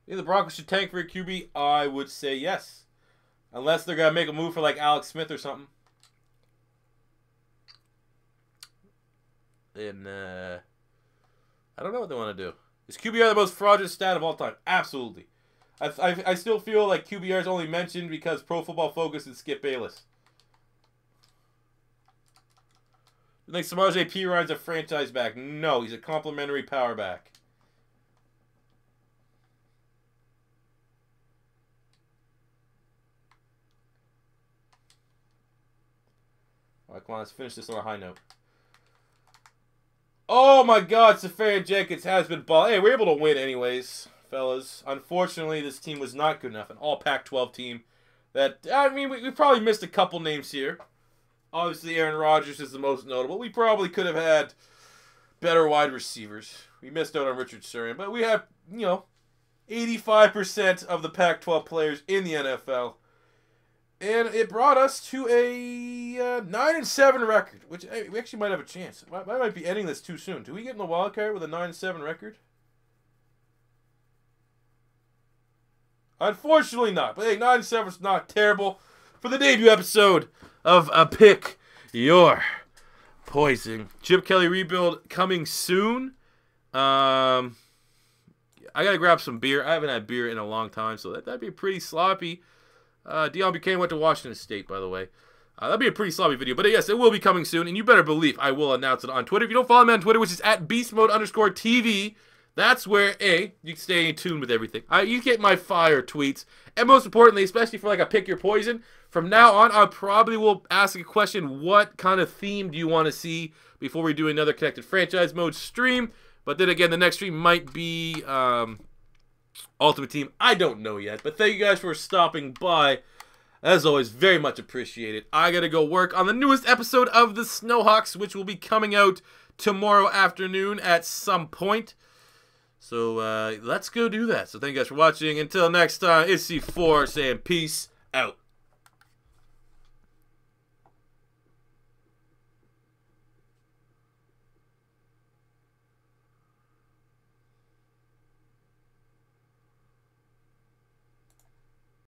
Think the Broncos should tank for a QB? I would say yes. Unless they're going to make a move for like Alex Smith or something. And, I don't know what they want to do. Is QBR the most fraudulent stat of all time? Absolutely. I still feel like QBR is only mentioned because Pro Football Focus and Skip Bayless. You think Samaje Perine's a franchise back? No, he's a complimentary power back. All right, come on, let's finish this on a high note. Oh my God, Safarian Jenkins has been ball. Hey, we're able to win anyways, fellas. Unfortunately, this team was not good enough. An all Pac-12 team. that, I mean, we probably missed a couple names here. Obviously, Aaron Rodgers is the most notable. We probably could have had better wide receivers. We missed out on Richard Sherman, but we have, 85% of the Pac-12 players in the NFL. And it brought us to a 9-7 record, which we actually might have a chance. I might be ending this too soon. Do we get in the wild card with a 9-7 record? Unfortunately not. But hey, 9-7 is not terrible for the debut episode of A Pick Your Poison. Chip Kelly rebuild coming soon. I gotta grab some beer. I haven't had beer in a long time, so that'd be pretty sloppy. Deion Buchanan went to Washington State, by the way. That'd be a pretty sloppy video. But yes, it will be coming soon, and you better believe I will announce it on Twitter. If you don't follow me on Twitter, which is at beastmode_TV, that's where, you can stay in tune with everything. You get my fire tweets. And most importantly, especially for like a Pick Your Poison, from now on, I probably will ask a question, what kind of theme do you want to see before we do another Connected Franchise Mode stream? But then again, the next stream might be Ultimate Team. I don't know yet. But thank you guys for stopping by. As always, very much appreciated. I gotta go work on the newest episode of the Snowhawks, which will be coming out tomorrow afternoon at some point. So let's go do that. So thank you guys for watching. Until next time, it's C4 saying peace out.